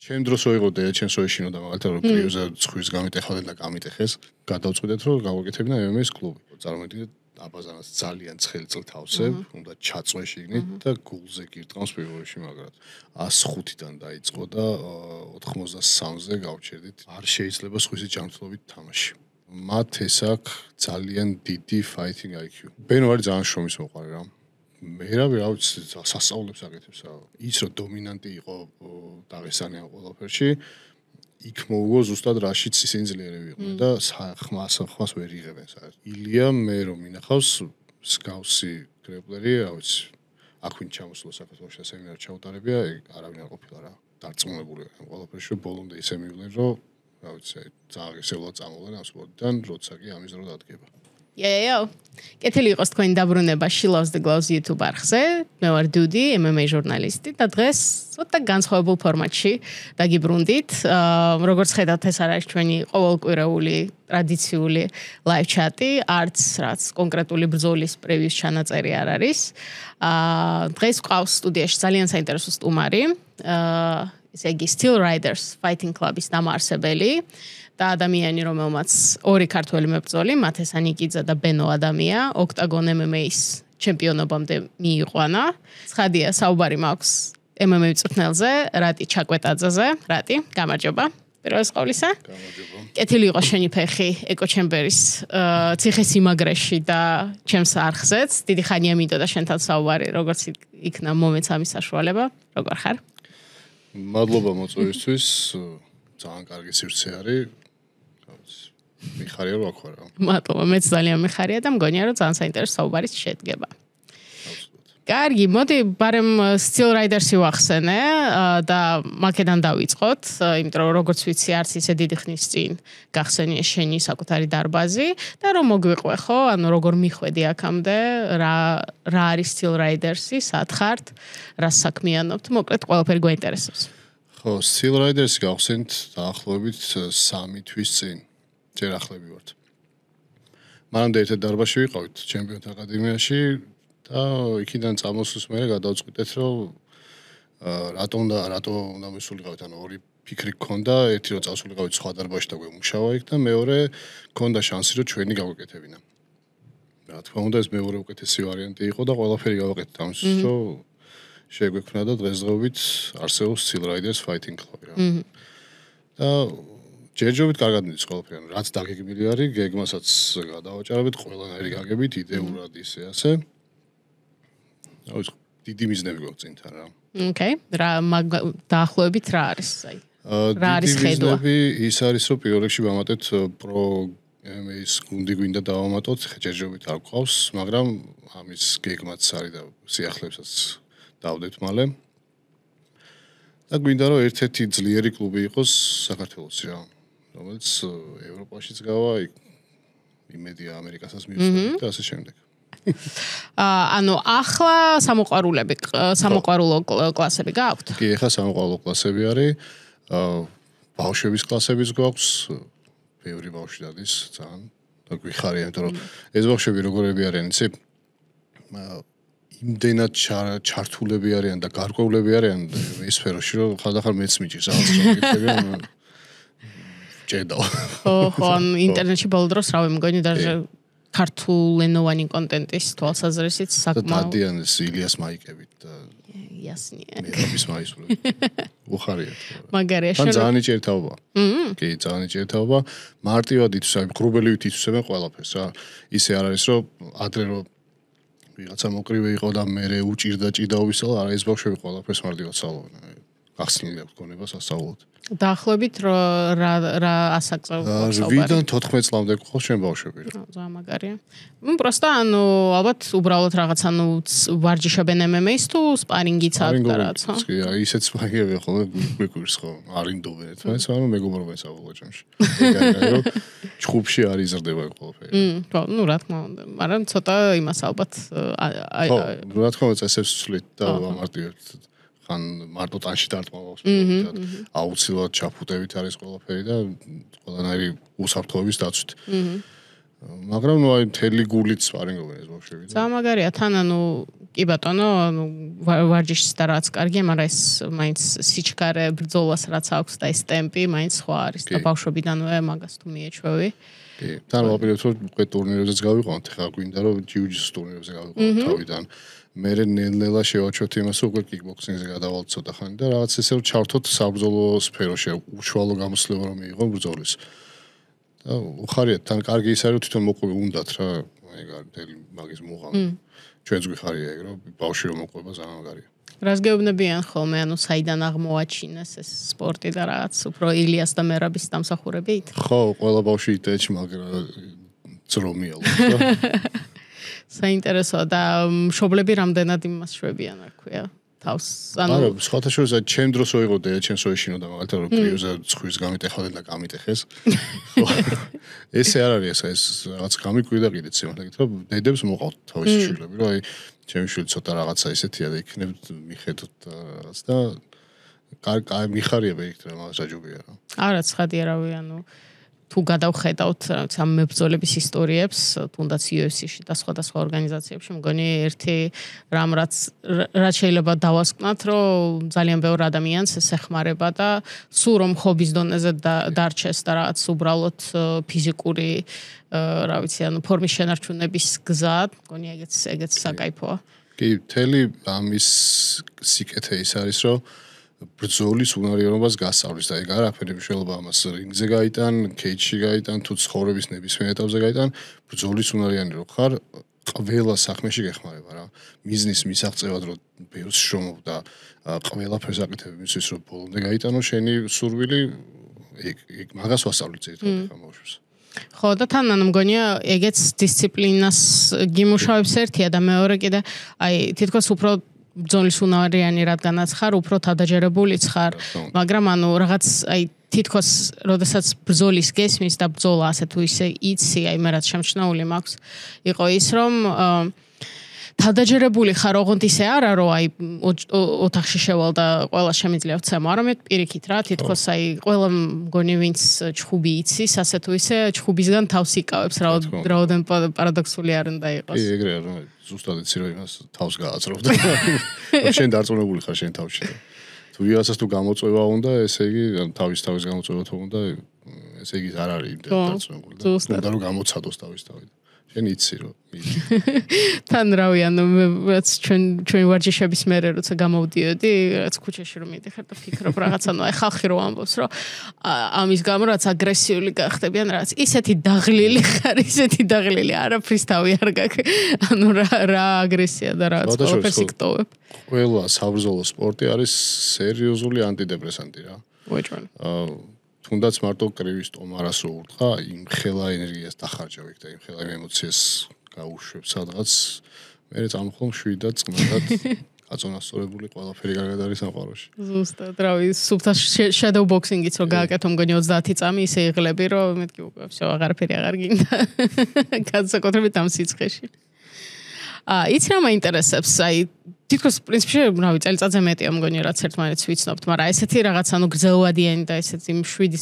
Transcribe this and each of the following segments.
ჩემ დროს ვიყო და ჩემს ოეშინო და მაგალითად რომ პრიუზა ცხვის გამიტეხავდნენ და გამიტეხეს, გადავწყვიტეთ რომ გავაკეთებინა MMA-ის კლუბი. წარმოვიდგინეთ აბაზანას ძალიან ცხელი წლით ავსებ, უნდა ჩაწვე შიგნით და გულზე გირტყავს პირველში მაგრად 105-დან დაიწყო და 83-ზე გავჩერდით. არ შეიძლება სხვისი ჯანმრთელობით თამაში. მათ ეს აქვს ძალიან დიდი fighting IQ. ბენო არის ძალიან შრომის მოყვარე რა. მე რა ვიცი, სასწაულებს აკეთებს რა. ის რომ დომინანტი იყო დაღესტანიან ყველაფერში, იქ მოუგო ზუსტად რაშიც ისინი ძლიერები იყვნენ და ხმას ვერ იღებენ საერთოდ. ილია მე რომ მინახავს სკაუსი კრეპლერი, რა ვიცი, აქ ვინ ჩამოსულა საქართველოში და სემინარ ჩაუტარებია, არავინ არ ყოფილა რა. დარწმუნებული ვარ ყველაფერში, ბოლომდე ისე მივლენ, რომ რა ვიცი, ძალიან გესეულად წამოვლენ ამ სპორტიდან, როცა კი ამის დრო დადგება. Yo. კეთილი იყოს თქვენი დაბრუნება She Loves the Gloves YouTube არხზე. მე ვარ დუდი, MMA ჟურნალისტი და დღეს ცოტა განსხვავებულ ფორმატში დაგიბრუნდით. როგორც ხედავთ, ეს არის ჩვენი ყოველკვირეული ტრადიციული live chat-ი, არც რაც კონკრეტული ბრძოლის პრევიუს ჩანაწერი არ არის. დღეს ყავს სტუდიაში ძალიან საინტერესო სტუმარი. ესე იგი Steel Riders Fighting Club-ის დამაარსებელი. და ადამიანი, რომელმაც ორი ქართველი მებრძოლი, მათესა ნიკიძე და ბენო ადამია, Octagon MMA-ის ჩემპიონობამდე მიიყვანა. ცხადია, საუბარი მაქვს MMA მწვრთნელზე, რატი ჩაკვეტაძეზე. რატი, გამარჯობა. პირველს ყოვლისა. გამარჯობა. კეთილი იყოს შენი ფეხი ეკოჩემბერის ციხესიმაგრეში და ჩემს არხზეც. დიდი ხანია მინდოდა შენთან საუბარი, როგორც იქნა მომენტს ამის საშუალება. როგორ ხარ? მადლობა მოწვევისთვის. ძალიან კარგი სივრცე არის. მიხარია რომ აქ ვარ. მადლობა, მეც ძალიან მიხარია და მგონია რომ ძალიან საინტერესო საუბარი შედგება. კარგი, მოდი ბარემ Steel Riders-ი ვახსენე და მაკედან დავიწყოთ, იმიტომ რომ როგორც ვიცი, არც ისე დიდი ხნის წინ გახსენია შენი საკუთარი დარბაზი და რომ მოგვიყვე ხო, ანუ როგორ მიხვედი აქამდე, რა არის Steel Riders-ი, სად ხართ, რას საქმიანობთ, მოკლედ ყველაფერი გვაინტერესებს. ხო, Steel Riders-ი გავხსენთ დაახლოებით 3 თვის წინ. ჯერ ახლები ვართ. მანამდე ერთად დარბაზში ვიყავით ჩემპიონთა აკადემიაში და იქიდან წამოსვლის მერე გადავწყვიტეთ, რომ რატო უნდა მისულიყავით, ანუ ორი ფიქრი გქონდა, ერთი რომ წავსულიყავით სხვა დარბაზში და გვემუშავა იქ და მეორე გქონდა შანსი რომ ჩვენი გავაკეთებინა. რა თქმა უნდა, ეს მეორე უკეთესი ვარიანტი იყო და ყველაფერი გავაკეთეთ ამის, რომ შეგვექმნა და დღესდღეობით არსებობს Steel Riders Fighting Club. და ჯერჯერობით კარგად მიდის ყველაფერი, რაც დაგეგმილი არის, გეგმასაც გადავაჭარებით, ყველანაირი გაგებით, იდეურად ისე ასე. დიდი მიზნები გვაქვს წინთან რა. Okay, რა დაახლოებით რა არის, აი. რა არის ხედვა? ის არის, რომ პირველ რიგში ვამატეთ პრო MMA-ის გუნდი გვინდა დავამატოთ, ჯერჯერობით არ გვყავს, მაგრამ ამის გეგმაც არის და სიახლებსაც დავდეთ მალე. და გვინდა რომ ერთ-ერთი ძლიერი კლუბი იყოს საქართველოსი რა. რომელიც ევროპაშიც გავა, იმედია ამერიკასაც მივსწრებით და ასე შემდეგ. ანუ ახლა სამოყვარულო კლასები გააქვთ? კი, ახლა სამოყვარულო კლასები არის. ბავშვების კლასებიც გვაქვს. ბევრი ბავშვი დადის, ძალიან და გვიხარია, იმიტომ რომ ეს ბავშვები როგორები არიან, იცი? იმდენად ჩართულები არიან და გარკვეულები არიან ეს სფეროში, რომ ხალხარ მეც მიჭირს რაღაც რომ ჭედო. ხო, ინტერნეტში ბოლო დროს რავი მგონი даже ქართულენოვანი კონტენტის თვალსაზრისით საკმაოდ დადიანის ილიას მაიკებით და იასნია. მეების მაისურები. უხარია. მაგარია შენ ძალიან იჭერთავა. კი, ძალიან იჭერთავა. მარტივად ითვისებენ, გრუბელივით ითვისებენ ყველაფერს რა. ისე არ არის რომ ადრე რომ ვიღაცა მოკრივე იყო და მე უჭირდა ჭიდაობისა, არა ეს ბავშვები ყველაფერს მარტივად სწავლობენ. გახსნილი აქვს გონება სასწავლოდ. დაახლოებით რა ასაკზე საუბარი? 8-დან 14 წლამდე ყავს ჩვენ ბავშვები რა. ძალიან მაგარია. просто ანუ ალბათ უბრალოდ რაღაც ანუ ვარჯიშობენ MMA-ს თუ სპარინგიც აქვს და რაც, ხო? კი, ისეც მაგები ხოლმე გვიკვირს ხო, არინდობენ ერთმანეთს, ანუ მეგობრობენ საბოლოო ჯამში. ეგ ჩხუბში არ იზრდება ყველაფერი. ხო, ну რა თქმა უნდა, მაგრამ ცოტა იმას ალბათ ხო, რა თქმა უნდა წესებს ვცვლით და ვამარტივებთ. ხან მარტო ტანში დარტყმავს და აუცილებლად ჩაფუტებით არის ყველაფერი და ყველანაირი უსაფრთხოების დაცვით. მაგრამ ნუ აი მთელი გულით სპარინგობენ ეს ბავშვები. სამაგარია თან ანუ კი ბატონო, ანუ ვარჯიშიც და რაც კარგია, მაგრამ ეს მაინც სიჩქარე ბრძოლას რაც აქვს და ეს ტემპი მაინც სხვა არის და ბავშვობიდანვე მაგას თუ მიეჩვევი. კი, თან ვაპირებთ რომ უკვე ტურნირებზეც გავიყვანთ, ხა გვინდა რომ ჯიუ-ჯიტსუს ტურნირებზე გავიყვანთ თავიდან. მე ნელ-ნელა შევაჩვევთ იმას, რომ უკვე კიკბოქსინგზე გადავალთ ცოტა ხანი და რაღაც ესე რომ ჩავთოთ საბრძოლო სფეროში, უშუალო გამოსლება რომ მიიღო ბრძოლის. და უხარიათ, თან კარგი ის არის რომ თვითონ მოყვები უნდათ რა, ეგ არის მთელი მაგის მუღამი. ჩვენც გვიხარია ეგ რომ ბავშვი რომ მოყვება ძალიან მაგარია. რას გეუბნებიან ხოლმე, ანუ საიდან აღმოაჩინეს ეს სპორტი და რაღაც უფრო ილიას და მერაბის დამსახურებით? ხო, ყველა ბავშვი იტეჩ მაგრა ძრომია ლო. საინტერესოა და მშობლები რამდენად იმას შვებიან, რა ქვია. თავს ანუ სხვათა შორის ჩემ დროს რო იყო და ჩემს რო ეშინოდა მაგალითად რომ პრიუზე ცხვირს გამიტეხავდნენ და გამიტეხეს. ესე არ არის ეს რაღაც გამიკვირდა კიდეც იმათაგით რომ დედებს მოყავთ თავისი შვილები რომ აი ჩემი შვილი ცოტა რაღაცა ისეთია და იქნებ მიხედოთ რაღაც და კარგი მიხარია მე იქ რა მაგას აჯობია რა. არა ცხადია რავი ანუ თუ გადავხედავთ ამ მებრძოლების ისტორიებს, თუნდაც UFC-ში და სხვადასხვა ორგანიზაციებში, მგონი ერთი რამ რაც შეიძლება დავასკვნათ, რომ ძალიან ბევრ ადამიანს ეს ეხმარება და სულ რომ ხობის დონეზე დარჩეს და რაღაც უბრალოდ ფიზიკური, რა ვიცი, ანუ ფორმის შენარჩუნების გზა, მგონი ეგეც საკაიფოა. კი, მთელი ამის სიკეთე ის არის, რომ ბრძოლის უნარიანობას გასწავლის და ეგ არაფერი მნიშვნელობა ამას რინგზე გაიტან, კეიჯში გაიტან, თუ ცხოვრების ნებისმიერ ეტაპზე გაიტან, ბრძოლის უნარიანი რო ხარ, ყველა საქმეში გეხმარება რა. მიზნის მისაღწევად რო ბევრს შრომობ და ყველაფერს აკეთებ იმისთვის რომ ბოლომდე გაიტანო შენი სურვილი, ეგ მაგას ვასწავლით ერთად ხა ბავშვებს. ხო და თან ანუ მგონია ეგეც დისციპლინას გიმუშავებს ერთია და მეორე კიდე აი თითქოს უფრო ბრძოლის უნარიანი რადგანაც ხარ, უფრო თავდაჯერებულიც ხარ, მაგრამ ანუ რაღაც აი თითქოს როდესაც ბრძოლის გესმის და ბრძოლა ასე თუ ისე იცი, აი მე რაც შემჩნეული მაქვს, იყო ის რომ თავდაჯერებული ხარ, ოღონდ ისე არა, რომ აი ოთახში შევალ და ყველა შემიძლია ვცემო, არამედ პირიქით რა, თითქოს აი ყველა მგონი ვინც ჩხუბი იცის, ასე თუ ისე ჩხუბისგან თავს იკავებს, რაოდენ პარადოქსული არ უნდა იყოს. კი, ეგრეა რა, ზუსტად იცი რომ იმას თავს გააცრობ და შენ დარწმუნებული ხარ შენ თავში. თუ ვიღაცას თუ გამოწვევა უნდა, ესე იგი თავის გამოწვევა თუ უნდა, ესე იგი არ არის იმდენ დარწმუნებული და უნდა რომ გამოცადოს თავის თავი. შენ იცი რომ თან რავი ანუ რაც ჩვენ ვარჯიშების მერე როცა გამოვდიოდი რაც ქუჩაში რომ მიდიხარ და ფიქრობ რაღაც ანუ აი ხალხი რო ამბობს რომ ამის გამო რაც აგრესიული გახდებიან რაც ისეთი დაღლილი ხარ ისეთი დაღლილი არაფრის თავი არ გაქვს ანუ რა აგრესია და რა ყველაფერს იკტოვებ ყველა საბრძოლო სპორტი არის სერიოზული ანტიდეპრესანტი რა ვეჭვენ თუნდაც მარტო კრივის ტომარას რო ურთხა იმ ხელა ენერგიას დახარჯავ იქ და იმ ხელა ემოციას გაუშვებ სადღაც მე წამხომ შვიდა წმადად აწონასწორებული ყველაფერი კარგად არის სამყაროში ზუსტად რავი სუფთა shadow boxing-იც რო გააკეთო მგონი 30 წამი ისე იღლები რომ მეთქი უკვე всё აღარაფერი აღარ გინდა განსაკუთრებით ამ სიცხეში იცი რა მაინტერესებს აი თითქოს პრინციპში რავი წელიწადზე მეტია მგონი რაც ერთმანეთს ვიცნობთ მაგრამ ესეთი რაღაც ანუ გრძელვადიანი და ესეთი მშვიდი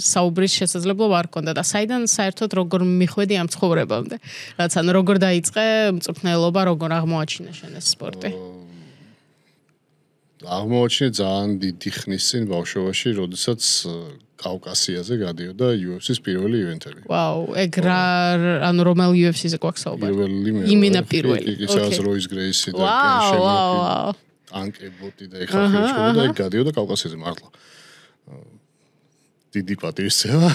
საუბრის შესაძლებლობა არ ქონდა და საიდან საერთოდ როგორ მიხვედი ამ ცხოვრებამდე რაც ანუ როგორ დაიწყე მწვრთნელობა როგორ აღმოაჩინე შენ ეს სპორტი აღმოაჩინე ძალიან დიდი ხნის წინ ბავშვობაში როდესაც კავკასიაზე გადიოდა UFC-ს პირველი ივენთები. ვაუ, ეგ რა ანუ რომელ UFC-ზე გვაქვს საუბარი? იმენა პირველი. ისაა როის გრეისი და შემოგვიდა. ანკებოტი და ეხლა ხელშეუდა და ეგ გადიოდა კავკასიაზე მართლა. დიდი პატივისცემა.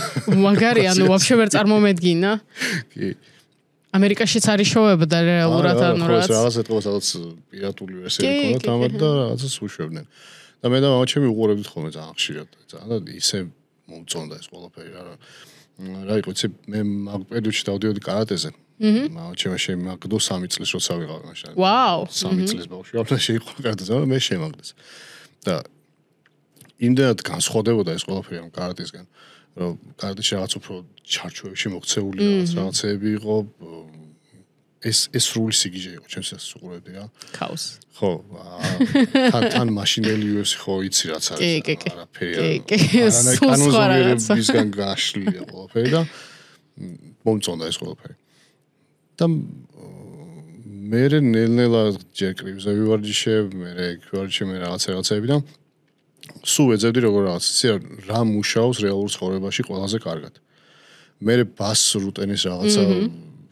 მაგარი, ანუ ვაფშე ვერ წარმომედგინა. კი. ამერიკაშიც არის შოუები და რეალურად ანუ რაღაც ეთქობა სადაც პირატული ვერსიები ქონდათ ამათ და რაღაცას უშვებდნენ. და მე და მამა ჩემი უყურებდით ხოლმე ძალიან ხშირად. ძალიან ისე მომწონდა ეს ყველაფერი რა იყო იცი მე მაგ პერიოდში დავდიოდი კარატეზე მამა ჩემი მაგდო 3 წლის როცა ვიყავ მაშინ ვაუ 3 წლის ბავშვი ვარ და შეიყო კარატეზე მე შემაგდეს და იმდენად განსხვავდებოდა ეს ყველაფერი ამ კარატესგან რომ კარატეში რაღაც უფრო ჩარჩოებში მოქცეული რაღაცები იყო ეს სრული სიგიჟე იყო ჩემს უყურებდი რა ქაოს ხო თან მაშინელი UFC ხო იცი რაც არის არაფერი კანონზომიერებისგან გაშლილია ყველაფერი და მომწონდა ეს ყველაფერი. და მე ნელ-ნელა ჯერ კრივზე ვივარჯიშებ, მე ვივარჯიშებ მე რაღაცები და სულ ეძებდი როგორ რაღაც რა მუშაობს რეალურ ცხოვრებაში ყველაზე კარგად. მე ბას რუტენის რაღაცა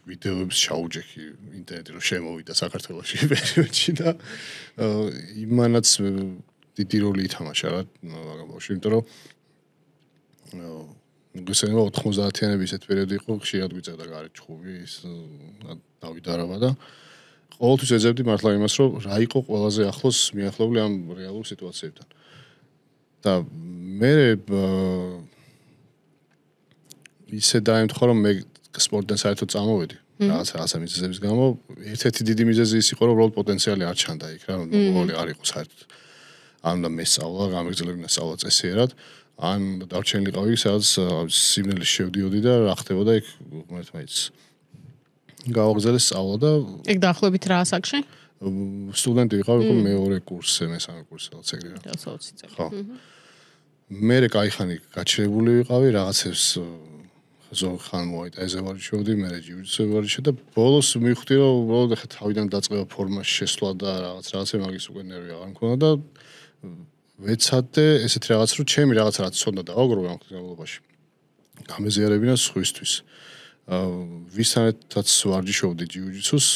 ვიდეოებს ჩაუჯექი ინტერნეტში რომ შემოვიდა საქართველოში პერიოდში და იმანაც დიდი როლი ითამაშა რა მაგალითად იმიტომ რომ გესენება 90-იანების ესეთ პერიოდი იყო ხშირად გვიწევდა გარეთ ჩხუბი ის დავიდა რა და ყოველთვის ეძებდი მართლა იმას რომ რა იყო ყველაზე ახლოს მიახლოებული ამ რეალურ სიტუაციებთან და მე ისე დაემთხვა რომ მე სპორტთან საერთოდ წამოვედი რაღაცა მიზეზების გამო ერთ-ერთი დიდი მიზეზი ის იყო რომ უბრალოდ პოტენციალი არ ჩანდა იქ რა მოყოლი არ იყო საერთოდ ან და მესწავლა გამეგრძელებინა სწავლა წესიერად ან დარჩენილიყავი სადაც სიმნელის შევდიოდი და რა ხდებოდა იქ ღმერთმაიც გავაგზავნე სწავლა და ეგ დაახლოებით რა ასაკში სტუდენტი ვიყავი მეორე კურსზე მესამე კურსზე რაც ეგრე რა 20 წელი ხო მე კაიხანი გაჩერებული ვიყავი რაღაცებს ზოგხან მოიტაეზე ვარჯიშობდი მე ჯიუჯიტსუზე ვარჯიშე და ბოლოს მივხვდი რომ უბრალოდ ახლა თავიდან დაწყება ფორმაში შესვლა და რაღაცა მაგის უკვე ნერვი აღარ მქონდა და ვეცადე ესეთ რაღაც რომ ჩემი რაღაცა რაც ცოდნა დავაგროვე ამ განმავლობაში გამეზიარებინა სხვისთვის ვისთანაც ვარჯიშობდი ჯიუჯიტსუს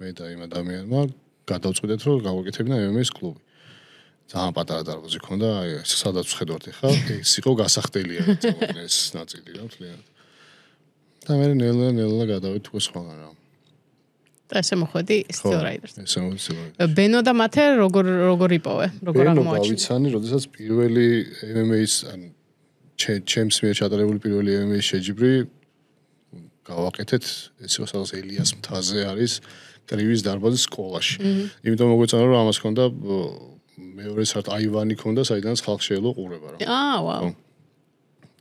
მე და იმ ადამიანმა გადავწყვეტეთ რომ გავაკეთებინა MMA-ის კლუბი ძალიან პატარა დარბაზი ქონდა აი სადაც ვხედავთ ახლა ეს იყო გასახდელია ეს ნაწილი რა მთლიანად და მე ნელა გადავედი უკვე სხვაგან რა და ესე მოხვედი სტიორაიდერს ესე მოხვედი ბენო და მათე როგორ იპოვე როგორ აღმოაჩინე გავიცანი როდესაც პირველი MMA-ის ან ჩემს მიერ ჩატარებული პირველი MMA-ის შეჯიბრი გავაკეთეთ ეს იყო სადაც ელიას მთაზე არის კრივის დარბაზის სკოლაში იმიტომ მოგვეწონა რომ ამას ქონდა მეორე საერთოდ აივანი ქონდა საიდანაც ხალხი შეელო ყურება რა ვაუ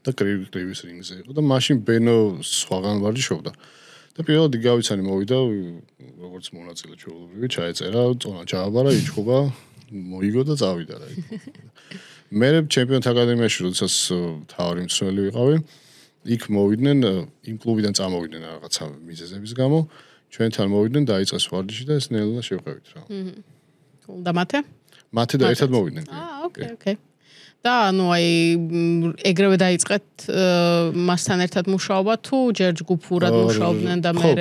და კრივის რინგზე იყო და მაშინ ბენო სხვაგან ვარჯიშობდა და პირველად გავიცანი მოვიდა როგორც მონაწილე ჩვეულებრივი ჩაეწერა წონა ჩააბარა იჩხუბა მოიგო და წავიდა რა მე ჩემპიონთა აკადემიაში როდესაც თავი მცველი ვიყავი იქ მოვიდნენ იმ კლუბიდან წამოვიდნენ რაღაცა მიზეზების გამო ჩვენთან მოვიდნენ დაიწყეს ვარჯიში და ეს ნელა შევყევით რა და მათე და ერთად მოვიდნენ ოკეი და ანუ აი ეგრევე დაიწყეთ მასთან ერთად მუშაობა თუ ჯერ ჯგუფურად მუშაობდნენ და მე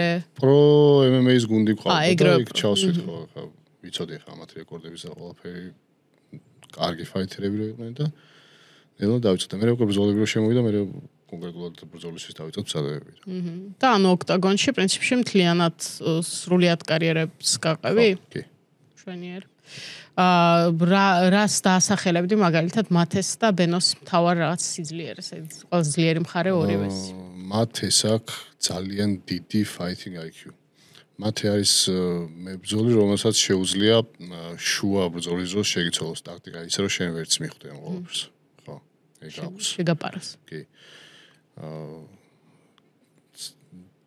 პრო MMA-ის გუნდი ყავდა იქ ჩავსვით ხო ხა ვიცოდი ხა მათ რეკორდების და ყველაფერი კარგი ფაითერები რო იყვნენ და ნელა დავიწყე მე უკვე ბრძოლები რო შემოვიდა მე კონკრეტულად ბრძოლისთვის დავიწყე ცადებები და ანუ ოქტაგონში პრინციპში მთლიანად სრულიად კარიერებს გაყევი კი შვენიერ რას დაასახელებდი მაგალითად მათეს და ბენოს მთავარ რაღაც სიძლიერეს ყველაზე ძლიერი მხარე ორივეს მათეს აქვს ძალიან დიდი fighting IQ მათე არის მებრძოლი რომელსაც შეუძლია შუა ბრძოლის დროს შეგიცვალოს ტაქტიკა ისე რომ შენ ვერც მიხვდე ამ ყველაფერს ხო ეგ აქვს შეგაპარას კი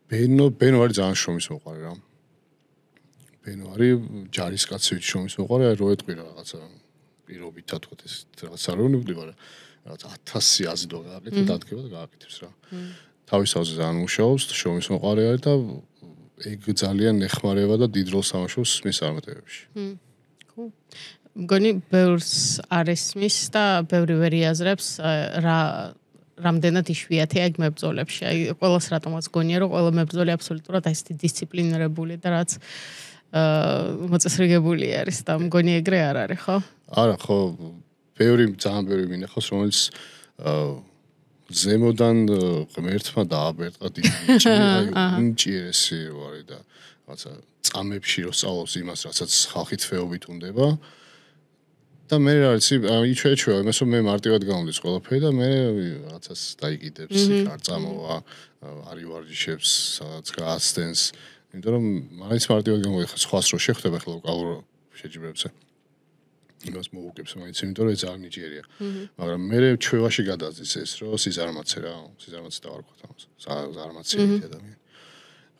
ბენო არის ძალიან შრომის მოყარე რა ბენო არის ჯარისკაცივით შრომის მოყარე რო ეტყვი რაღაცა პირობითად თქო ეს რაღაც არ უნებდება რა რაღაც 1000 აზიდო გააკეთე დადგება და გააკეთებს რა თავის თავზე ძალიან მუშაობს შრომის მოყარე არის და ეგ ძალიან ეხმარება და დიდ როლს თამაშობს მის წარმატებებში ხო მგონი ბევრს არ ესმის და ბევრი ვერ იაზრებს რა რამდენად იშვიათია ეგ მებრძოლებში აი ყველას რატომაც გონია რომ ყველა მებრძოლი აბსოლუტურად აი ესეთი დისციპლინირებული და რაც მოწესრიგებული არის და მგონი ეგრე არ არის ხო? არა ხო, ძალიან ბევრი მინახავს რომელიც ზემოდან ღმერთმა დააბერტყა ინჭიერესი ვარი და რაღაცა წამებში რო სწავლობს იმას რასაც ხალხი თვეობით უნდება და მე რა ვიცი იჩვეჩვევა იმას რომ მე მარტივად გამომდის ყველაფერი და მე რაღაცას დაიკიდებს იქ არ წამოვა არ ივარჯიშებს სადაც გააცდენს იმიტომ რომ მაინც მარტივად გამოდიხარ სხვას რო შეხვდება ხოლმე ლოკალურ შეჯიბრებზე იმას მოუგებს მაინც იმიტომ რომ ეს არ ნიჭიერია მაგრამ მე ჩვევაში გადაძის ეს რომ სიზარმაცე დავარქვათ ამას ზარმაციანი ადამიანი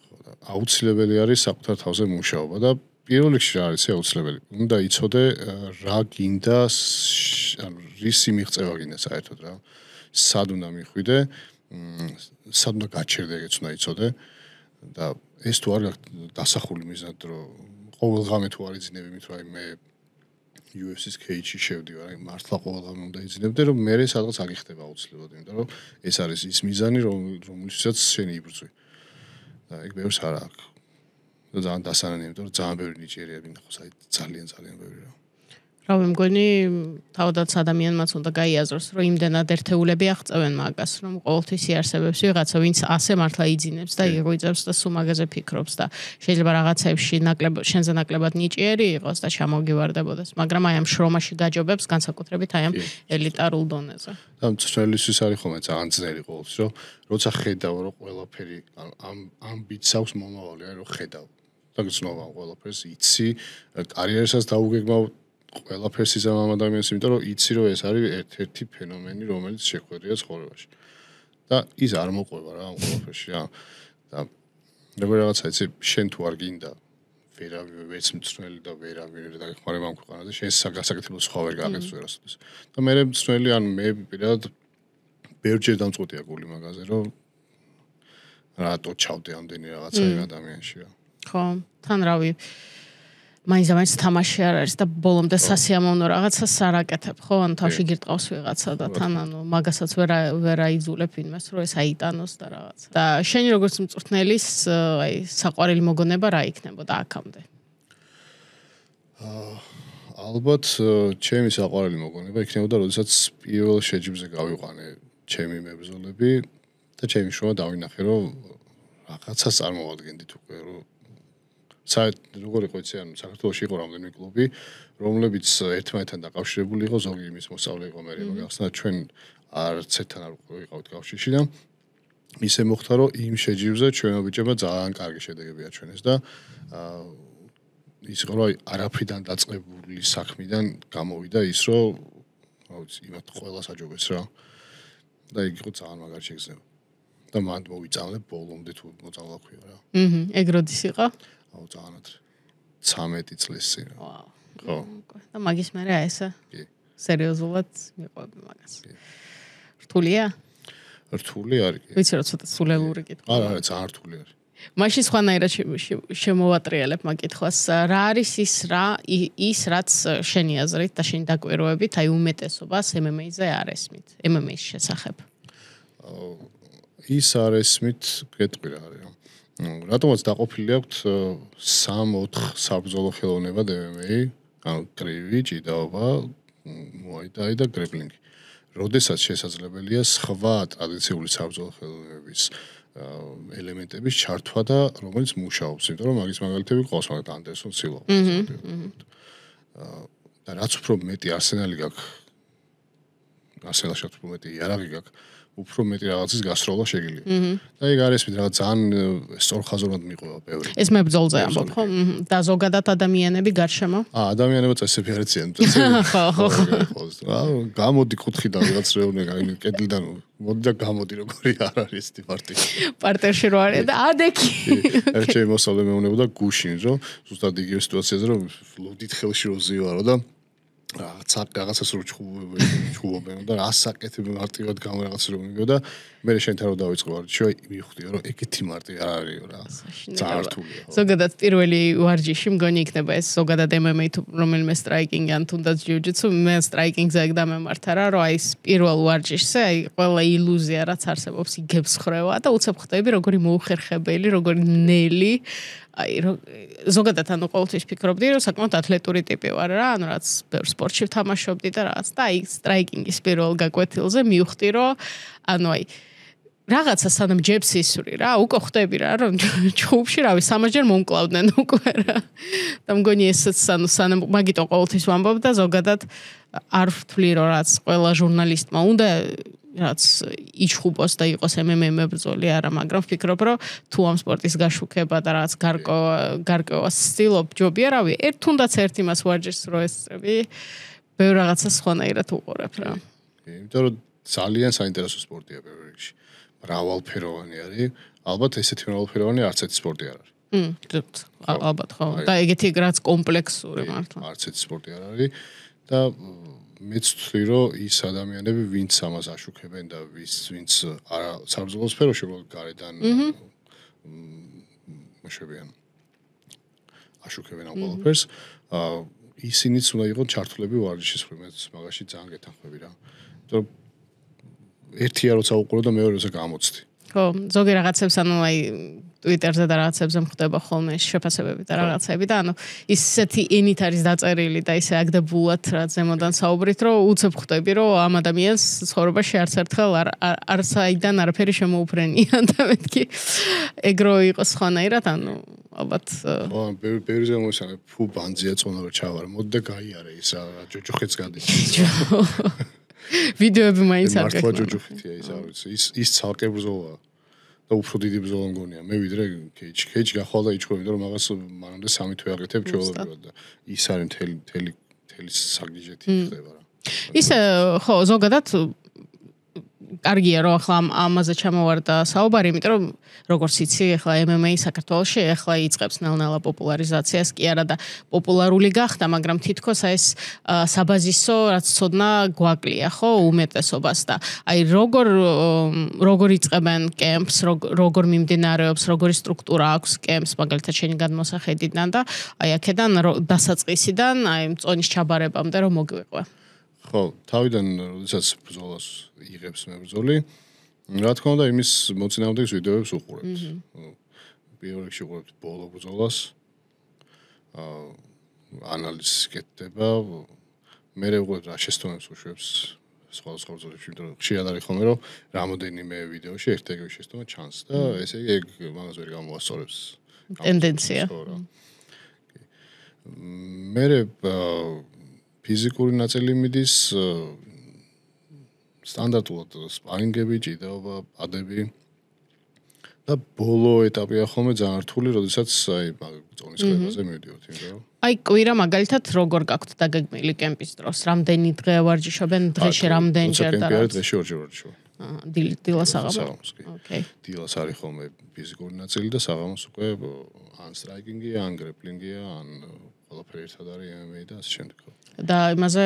ხო და აუცილებელი არის საკუთარ თავზე მუშაობა და პირველ რიგში რა არის აუცილებელი უნდა იცოდე რა გინდა ანუ რისი მიღწევა გინდა საერთოდ რა სად უნდა მიხვიდე სადღაც გაჩერდა ეგეც უნდა იცოდე და ეს თუ არ დასახული მიზნად რომ ყოველ ღამე თუ არ იძინებ იმით რომ მე UFC-ს cage-ში შევდივარ, აი მართლა ყოველ ღამე უნდა იძინებდე რომ მე სადღაც აგიხდება აუცილებლად, იმიტომ რომ ეს არის ის მიზანი რომელსაც შენ იბრძვი. და ეგ ბევრს არ აქვს. და ძალიან დასანანი, იმიტომ რომ ძალიან ბევრი ნიჭიერია გინახოს, აი ძალიან ბევრი რა. რა მგონი თავადაც ადამიანმაც უნდა გაიაზროს, რომ იმდენად ერთეულები აღწევენ მაგას, რომ ყოველთვის იარსებებს ვიღაცა, ვინც ასე მართლა იძინებს და იღვიძებს და სულ მაგაზე ფიქრობს და შეიძლება რაღაცებში შენზე ნაკლებად ნიჭიერი იყოს და ჩამოგივარდებოდეს, მაგრამ აი ამ შრომაში გაჯობებს განსაკუთრებით აი ამ ელიტარულ დონეზე. და მწვრთნელისთვის არის ხოლმე ძალიან ძნელი ყოველთვის, რომ როცა ხედავ, რომ ყველაფერი ამ ბიჭს აქვს მომავალი, აი რომ ხედავ და გწნობა ყველაფერს, იცი, კარიერასაც დაუგეგმავ ყველაფერს იზამ ამ ადამიანს, იმიტომ რომ იცი რომ ეს არის ერთ-ერთი ფენომენი, რომელიც შეხვედრია ცხოვრებაში. და ის არ მოყვება რა ამ ყველაფერში რა. და როგორ რაღაცა იცი, შენ თუ არ გინდა ვერავინ ვერც მწვრთნელი და ვერავინ და გეხმარება ამ ქვეყანაზე, შენ გასაკეთებლო სხვა ვერ გაკეთებს ვერასოდეს. და მე მწვრთნელი ან მე პირადად ბევრჯერ დამწყვეტია გული მაგაზე, რომ რატო ჩავდე ამდენი რაღაცა იმ ადამიანში რა. ხო, თან რავი მაინც თამაში არ არის და ბოლომდე სასიამოვნო რაღაცას არ აკეთებ, ხო? ანუ თავში გირტყავს ვიღაცა და თან ანუ მაგასაც ვერ აიძულებ ვინმეს, რომ ეს აიტანოს და რაღაცა. და შენი როგორც მწვრთნელის აი საყვარელი მოგონება რა იქნებოდა აქამდე? ალბათ ჩემი საყვარელი მოგონება იქნებოდა, როდესაც პირველ შეჯიბრზე გავიყვანე ჩემი მებრძოლები და ჩემი შრომა დავინახე, რომ რაღაცას წარმოვადგენდით უკვე, რომ როგორ იყო იცი, ანუ საქართველოში იყო რამდენიმე კლუბი, რომლებიც ერთმანეთთან დაკავშირებული იყო, ზოგი იმის მოსწავლე იყო მე მაგასთან ჩვენ არც ერთთან არ ვიყავით კავშირში და ისე მოხდა, რომ იმ შეჯიბრზე ჩვენო ბიჭებმა ძალიან კარგი შედეგები აჩვენეს და ის იყო რომ არაფრიდან დაწყებული საქმიდან გამოვიდა ის, რომ რა ვიცი, იმათ ყველას აჯობეს რა. და იქ იყო ძალიან მაგარი შეგრძნება. და მან მოვიწამლე ბოლომდე თუ მოწამლა ქვია რა. ეგ როდის იყო? აუ ძალიანად 13 წლის წინ. ვაუ. ხო. და მაგის მერე აი ესა. კი. სერიოზულად მიყვები მაგას. რთულია? რთული არის. ვიცი რომ ცოტა სულელური კითხვა. არა, ძალიან რთული არის. მაშინ სხვანაირად შემოვატრიალებ მაგ კითხვას. რა არის ის რაც შენი აზრით და შენი დაკვირვებით აი უმეტესობას MMA-ზე არ ესმით? MMA-ის შესახებ. ის არ ესმით, გეტყვი რა არის. რატომაც დაყოფილი აქვს 3-4 საბრძოლო ხელოვნება MMA, ანუ კრივი, ჭიდაობა, მოაიტაი და გრეპლინგი. როდესაც შესაძლებელია სხვა ტრადიციული საბრძოლო ხელოვნების ელემენტების ჩართვა და რომელიც მუშაობს, იმიტომ რომ მაგის მაგალითები ყავს, მაგალითად ანდერსონ სილვა. და რაც უფრო მეტი არსენალი გაქვს, არსენალში უფრო მეტი იარაღი გაქვს, უფრო მეტი რაღაცის გასროლა შეგიძლია. და ეგ არის რაღაც ძალიან სწორხაზოვნად მიყვება ბევრი. ეს მებრძოლზე ამბობ, ხო? და ზოგადად ადამიანები გარშემო? ადამიანებიც ესები არიციან. გამოდი კუთხიდან რაღაც რეუნე კედლიდან მოდი და გამოდი როგორი არ არის ეს პარტი. პარტერში რო არის და ადექი. ერთ ჩემი მოსწავლე მეუბნებოდა გუშინ, რომ ზუსტად იგივე სიტუაციაზე რომ ლუდით ხელში რო ზივარო და რაღაცას რო ჩხუბობენ და ასაკეთებ მარტივად გამ რაღაცა რომ მიგო და მე შენთან რო დავიწყო ვარჯიში, მივხვდიო რომ ეგეთი მარტი არ არისო რა. ძალიან რთულია. ზოგადად პირველი ვარჯიში მგონი იქნება ეს ზოგადად MMA თუ რომელიმე სტრაიკინგი ან თუნდაც ჯიუ-ჯიტსუ, მე სტრაიკინგზე ეგ დამემართა რა, რომ აი ეს პირველ ვარჯიშზე აი ყველა ილუზია რაც არსებობს იგებს ხრევა და უცებ ხდები როგორი მოუხერხებელი, როგორი ნელი აი ზოგადად ანუ ყოველთვის ფიქრობდი რომ საკმაოდ ათლეტური ტიპი ვარ რა, ანუ რაც ბევრ სპორტში ვთამაშობდი და რაღაც და აი სტრაიკინგის პირველ გაკვეთილზე მივხვდი რომ ანუ აი რაღაცა სანამ ჯებს ისვრი რა, უკვე ხვდები რა რომ ჩხუბში რავი 3-ჯერ მომკლავდნენ უკვე რა. და მგონი ესეც ანუ სანამ მაგიტო ყოველთვის ვამბობ და ზოგადად არ ვთვლი რომ რაც ყველა ჟურნალისტმა უნდა რაც იჩხუბოს და იყოს MMA მებრძოლი არა, მაგრამ ვფიქრობ რომ თუ ამ სპორტის გაშუქება და რაც გარკვევას ცდილობ ჯობია რავი, თუნდაც ერთ იმას ვარჯიშს რო ესწრები, ბევრ რაღაცას სხვანაირად უყურებ რა. იმიტომ რომ ძალიან საინტერესო სპორტია პირველ რიგში. მრავალფეროვანი არის. ალბათ ესეთი მრავალფეროვანი არც ერთი სპორტი არ არის. ალბათ ხო. და ეგეთი რაც კომპლექსური მართლა. არც ერთი სპორტი არ არის და მეც ვთვლი, რომ ის ადამიანები, ვინც ამას აშუქებენ და ვინც საბრძოლო სფეროში გარედან მოშებიან აშუქებენ ამ ყველაფერს, ისინიც უნდა იყოს ჩართულები ვარჯიშის მხრივ, მეც მაგაში ძალიან გეთანხმები რა. იმიტომ რომ ერთია როცა უყურო და მეორე როცა გამოცდი. ხო, ზოგი რაღაცებს ანუ აი Twitter-ზე და რაღაცებზე მხდება ხოლმე შეფასებები და რაღაცები და ანუ ისეთი ენით არის დაწერილი და ისე აგდებულად რა ზემოდან საუბრით, რომ უცებ ხვდები, რომ ამ ადამიანს ცხოვრებაში არც ერთხელ არ საიდან არაფერი შემოუფრენია და მეთქი ეგრო იყოს ხანაირად, ანუ ალბათ ხო, ბევრი ზემოსანე ფუ ბანძია წონა რომ ჩავარ, მოდი და გაიარე ის ჯოჯოხეთს გადის. ვიდეოები მაინც არ გეკმა. მართლა ჯოჯოხეთია ის არ ვიცი. ის ცალკე ბრძოლაა. და უფრო დიდი ბრძოლა მგონია. მე ვიდრე კეიჯი გახვალ და იჩქები, რომ მაგას მანამდე 3 თვე აკეთებ ჩვეულებრივად და ის არის მთელი საგიჟეთი ხდება რა. ისე ხო, ზოგადად კარგია რომ ახლა ამაზე ჩამოვარდა საუბარი, იმიტომ რომ როგორც იცი, ახლა MMA საქართველოში ახლა იწყებს ნელ-ნელა პოპულარიზაციას, კი არა და პოპულარული გახდა, მაგრამ თითქოს ეს საბაზისო რაც ცოდნა გვაკლია, ხო, უმეტესობას და აი როგორ იწყებენ კემპს, როგორ მიმდინარეობს, როგორი სტრუქტურა აქვს კემპს, მაგალითად შენი გადმოსახედიდან და აი აქედან დასაწყისიდან აი მწონის ჩაბარებამდე რომ მოგვიყვე. ხო, თავიდან როდესაც ბრძოლას იღებს მებრძოლი, რა თქმა უნდა, იმის მოწინააღმდეგეს ვიდეოებს უყურებთ. პირველ რიგში უყურებთ ბოლო ბრძოლას. ანალიზი გეტდება. მე უყურებთ რა შეცდომებს უშვებს სხვადასხვა ბრძოლებში, იმიტომ რომ ხშირად არის ხოლმე, რომ რამოდენიმე ვიდეოში ერთ-ერთი შეცდომა ჩანს და ესე იგი ეგ მაგას ვერ გამოასწორებს. ტენდენცია. მე ფიზიკური ნაწილი მიდის სტანდარტულად სპარინგები, ჭიდაობა, პადები და ბოლო ეტაპია ხოლმე ძალიან რთული, როდესაც აი წონის ხლებაზე მივდივართ, იმიტომ რომ აი კვირა მაგალითად როგორ გაქვთ დაგეგმილი კემპის დროს? რამდენი დღე ვარჯიშობენ? დღეში რამდენჯერ და რა? დღეში ორჯერ ვარჯიშობ. დილას საღამოს. ოკეი. დილას არის ხოლმე ფიზიკური ნაწილი და საღამოს უკვე ან სტრაიკინგია, ან გრეპლინგია, ან ყველაფერი ერთად არის MMA და ასე შემდეგ. და იმაზე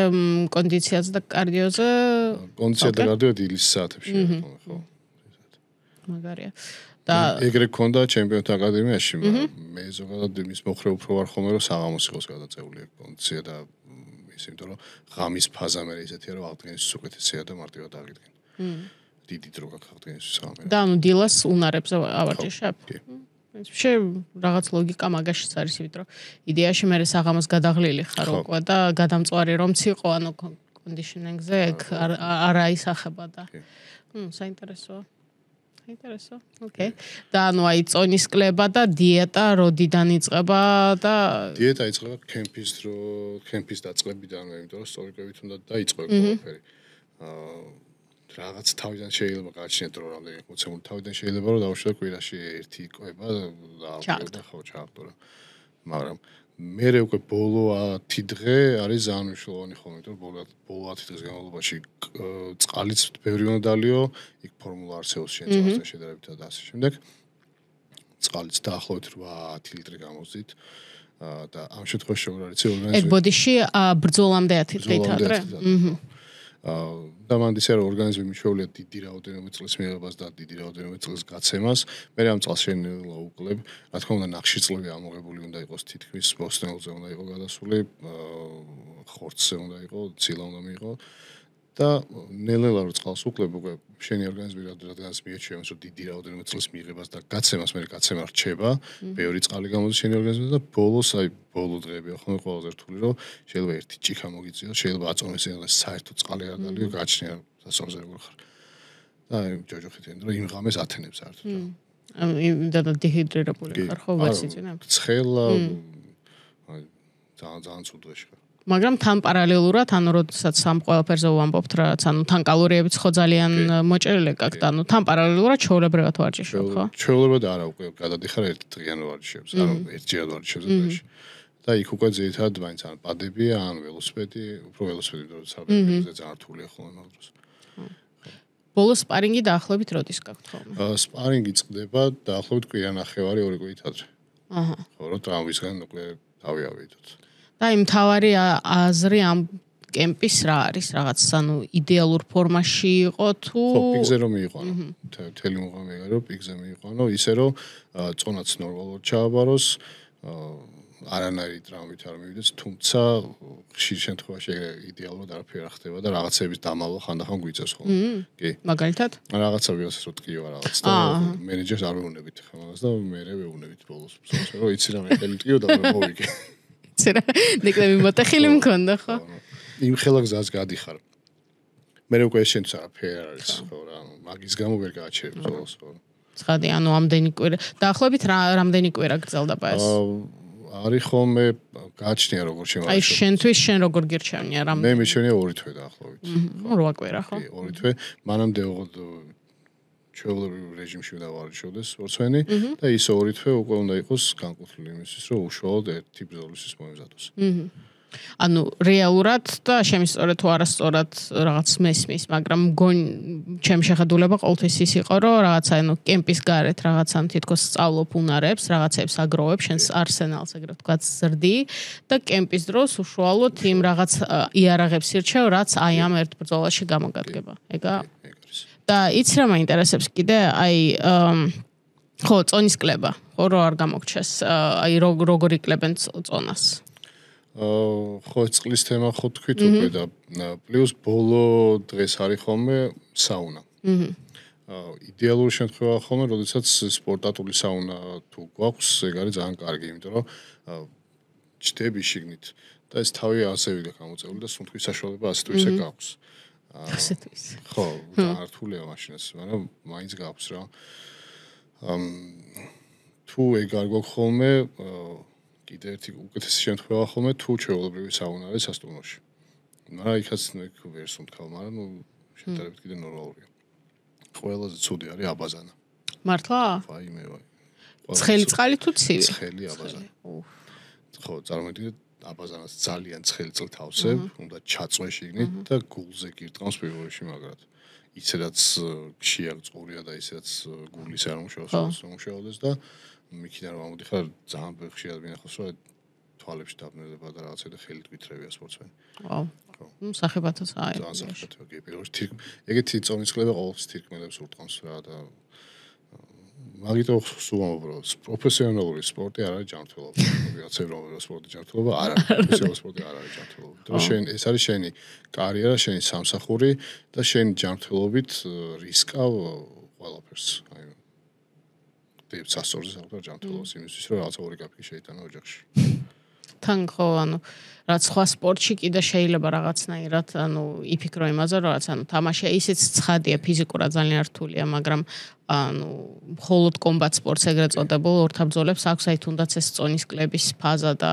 კონდიციაზე და კარდიოზე კონდიცია და კარდიო დილის საათებში ხო. მაგარია. და ეგრე ქონდა ჩემპიონთა აკადემიაში, მე ზოგადად იმის მოხრე უფრო ვარ ხოლმე რომ საღამოს იყოს გადაწეული კონდიცია და ის იმიტომ რომ ღამის ფაზა მე ისეთია რომ აღდგენის უკეთესია და მარტივად აღიდგენ. დიდი დრო გაქვს აღდგენის საღამო. და ანუ დილას უნარებზე ავარჯიშებ. პრინციპში რაღაც ლოგიკა მაგაშიც არის, იმიტომ რომ იდეაში მე საღამოს გადაღლილი ხარ უკვე და გადამწვარი რომ ციყო, ანუ კონდიშნინგზე ეგ არ აისახება და საინტერესოა. საინტერესო. ოკეი. და ანუ აი წონის კლება და დიეტა როდიდან იწყება და დიეტა იწყება კემპის დაწყებიდანვე, იმიტომ რომ სწორედ უნდა დაიწყო ყველაფერი. რაღაც თავიდან შეიძლება გააჩნიათ რომ რამდენი მოცემული თავიდან შეიძლება რომ დავუშვათ კვირაში ერთი კვება და ხო ჩააგდო. მაგრამ მე უკვე ბოლო 10 დღე არის ძალიან მნიშვნელოვანი ხოლმე, იმიტომ რომ ბოლო 10 დღის განმავლობაში წყალიც ბევრი უნდა დალიო, იქ ფორმულა არსებობს შენ წყალთან შედარებით და ასე შემდეგ. წყალიც დაახლოებით 8 ლიტრი გამოვზით და ამ შემთხვევაში როგორ არის ორგანიზმი? ეგ ბოდიში ბრძოლამდე 10 დღით ადრე. და მანდ ისე რომ ორგანიზმი მიჩვეულია დიდი რაოდენობით წყლის მიღებას და დიდი რაოდენობით წყლის გაცემას, მე ამ წყალს შენელა უკლებ, რა თქმა უნდა ნახშირწყლები ამოღებული უნდა იყოს თითქმის ბოსტნელზე უნდა იყოს გადასული, ხორცზე უნდა იყოს, ცილა უნდა მიიღო და ნელ-ნელა რომ წყალს უკლებ, უკვე შენი ორგანიზმი რადგანაც მიეჩვევა რომ დიდი რაოდენობით წყლის მიღებას და გაცემას, მე გაცემა რჩება, ბევრი წყალი გამოდის შენი ორგანიზმიდან და ბოლოს აი ბოლო დღეებია ხოლმე ყველაზე რთული რომ შეიძლება ერთი ჭიქა მოგიწიოს, შეიძლება აწონეს ეს საერთოდ წყალი არ დალიო, გააჩნია დასავზე როგორ ხარ. და ჯოჯოხეთიან რომ იმ ღამეს ათენებს საერთოდ. და დეჰიდრირებული ხარ ხო ვაციცინებ? ცხელა აი ძალიან ცუდვეში ხარ. მაგრამ თან პარალელურად, ანუ როდესაც ამ ყველაფერზე ვამბობთ, რაც ანუ თან კალორიებიც ხო ძალიან მოჭრილი გაქვთ, ანუ თან პარალელურად ჩვეულებრივად ვარჯიშობ, ხო? ჩვეულებრივად არა, უკვე გადადიხარ ერთ დღიან ვარჯიშებს, ანუ ერთჯერად ვარჯიშებს დღეში. და იქ უკვე ძირითადად მაინც ან პადებია, ან ველოსიპედი, უფრო ველოსიპედი, როცა საბერძნეთზე ძალიან რთულია ხოლმე მაგ დროს. ბოლო სპარინგი დაახლოებით როდის გაქვთ ხოლმე? სპარინგი წყდება დაახლოებით კვირა-ნახევარი 2 კვირით ადრე. ხო, რომ ტრამვისგან უკვე დავიავიდოთ. და იმ თავარი აზრი ამ კემპის რა არის რაღაც ანუ იდეალურ ფორმაში იყო თუ ხო პიკზე რომ მიიყვანო მთელი მუღამი ეგ რომ პიკზე მიიყვანო ისე რომ წონაც ნორმალურად ჩააბაროს არანაირი ტრამვით არ მივიდეს თუმცა ხშირ შემთხვევაში იდეალურად არაფერი არ ხდება და რაღაცების დამალვა ხანდახან გვიწევს ხოლმე კი მაგალითად რაღაცა ვიღაცას რო ტკივა რაღაც და მენეჯერს არ ვეუნებით ხა მაგას და მე ვეუნებით ბოლოს რომ იცი რა მე ხელი ტკიო და მოვიგე იცი რა ნეკლები მოტეხილი მქონდა ხო იმ ხელა გზას გადიხარ მე უკვე შენც არაფერი არ არის ხო რა მაგის გამო ვერ გააჩერებ ბოლოს ხო ცხადი ანუ ამდენი კვირა დაახლოებით რამდენი კვირა გრძელდება ეს არის ხოლმე გააჩნია როგორ შემოვიდა. აი შენთვის შენ როგორ გირჩევნია რამ? მე მიჩვენია 2 თვე დაახლოებით. 8 კვირა ხო? 2 თვე. მანამდე ოღონდ ჩვეულებრივ რეჟიმში უნდა ვარჩევდეს სპორტსმენი და ის 2 თვე უკვე უნდა იყოს განკუთვნილი იმისთვის, რომ უშუალოდ ერთი ბრძოლისთვის მოემზადოს. ანუ რეალურად და შემისწორე თუ არასწორად რაღაც მესმის, მაგრამ ჩემი შეხედულება ყოველთვის ის იყო, რომ რაღაცა ანუ კემპის გარეთ რაღაცამ თითქოს სწავლობ უნარებს, რაღაცებს აგროვებ, შენს არსენალს ეგრეთ ვთქვათ ზრდი და კემპის დროს უშუალოდ იმ რაღაც იარაღებს ირჩევ, რაც აი ამ ერთ ბრძოლაში გამოგადგება. ეგა? და იცი რა მაინტერესებს კიდე, აი ხო, წონის კლება, ხო რო არ გამოგჩეს, აი როგორ იკლებენ წონას? ხო წყლის თემა ხო თქვით უკვე და პლუს ბოლო დღეს არის ხოლმე საუნა. იდეალური შემთხვევა ხოლმე, როდესაც სპორტატული საუნა თუ გვაქვს, ეგ არის ძალიან კარგი, იმიტომ რომ ჩდები შიგნით და ეს თავი ასევე გამოწეული და სუნთქვის საშუალება ასე თუ ისე გაქვს. ასე თუ ისე. ხო, დაართულია მაშინაც, მაგრამ მაინც გაქვს რა. თუ ეგ არ გვაქვს ხოლმე კიდე ერთი უკეთესი შემთხვევა ხოლმე თუ ჩვეულებრივი საუნა არის სასტუმროში. მაგრამ იქაც ვერ სუნთქავ, მაგრამ ნუ შედარებით კიდე ნორმალურია. ყველაზე ცუდი არის აბაზანა. მართლა? ვაიმე. ცხელი წყალი თუ ცივი? ცხელი აბაზანა. ხო, წარმოგიდგენთ აბაზანას ძალიან ცხელი წყლით ავსებ, უნდა ჩაწვე შიგნით და გულზე გირტყავს პირველ რიგში მაგრად. ისედაც გშია წყურია და ისედაც გულის არ უმუშავდეს და მიქიდან რომ ამოდიხარ ძალიან ხშირად მინახავს რომ თვალებში დაბნელება და რაღაცა და ხელით გვითრევია სპორტსმენი. ვაუ. ნუ სახებათოს აი. ძალიან სახებათო კი პირველში ეგეთი წონის კლება ყოველთვის თირკმელებს ურტყავს რა და მაგიტო სულამობ რომ პროფესიონალური სპორტი არ არის ჯანმრთელობა. ვიღაცა რომ სპორტი ჯანმრთელობა არ არის. პროფესიონალური სპორტი არ არის ჯანმრთელობა. და შენ ეს არის შენი კარიერა, შენი სამსახური და შენი ჯანმრთელობით რისკავ ყველაფერს. აი დებ სასწორზე საერთოდ ჯანმრთელობას იმისთვის რომ რაღაცა ორი კაფე შეიტანა ოჯახში. თან ხო ანუ რაც სხვა სპორტში კიდე შეიძლება რაღაცნაირად ანუ იფიქრო იმაზე რომ რაც ანუ თამაში ისიც ცხადია ფიზიკურად ძალიან რთულია მაგრამ ანუ მხოლოდ კომბატ სპორტს ეგრეთ წოდებულ ორთაბრძოლებს აქვს აი თუნდაც ეს წონის კლების ფაზა და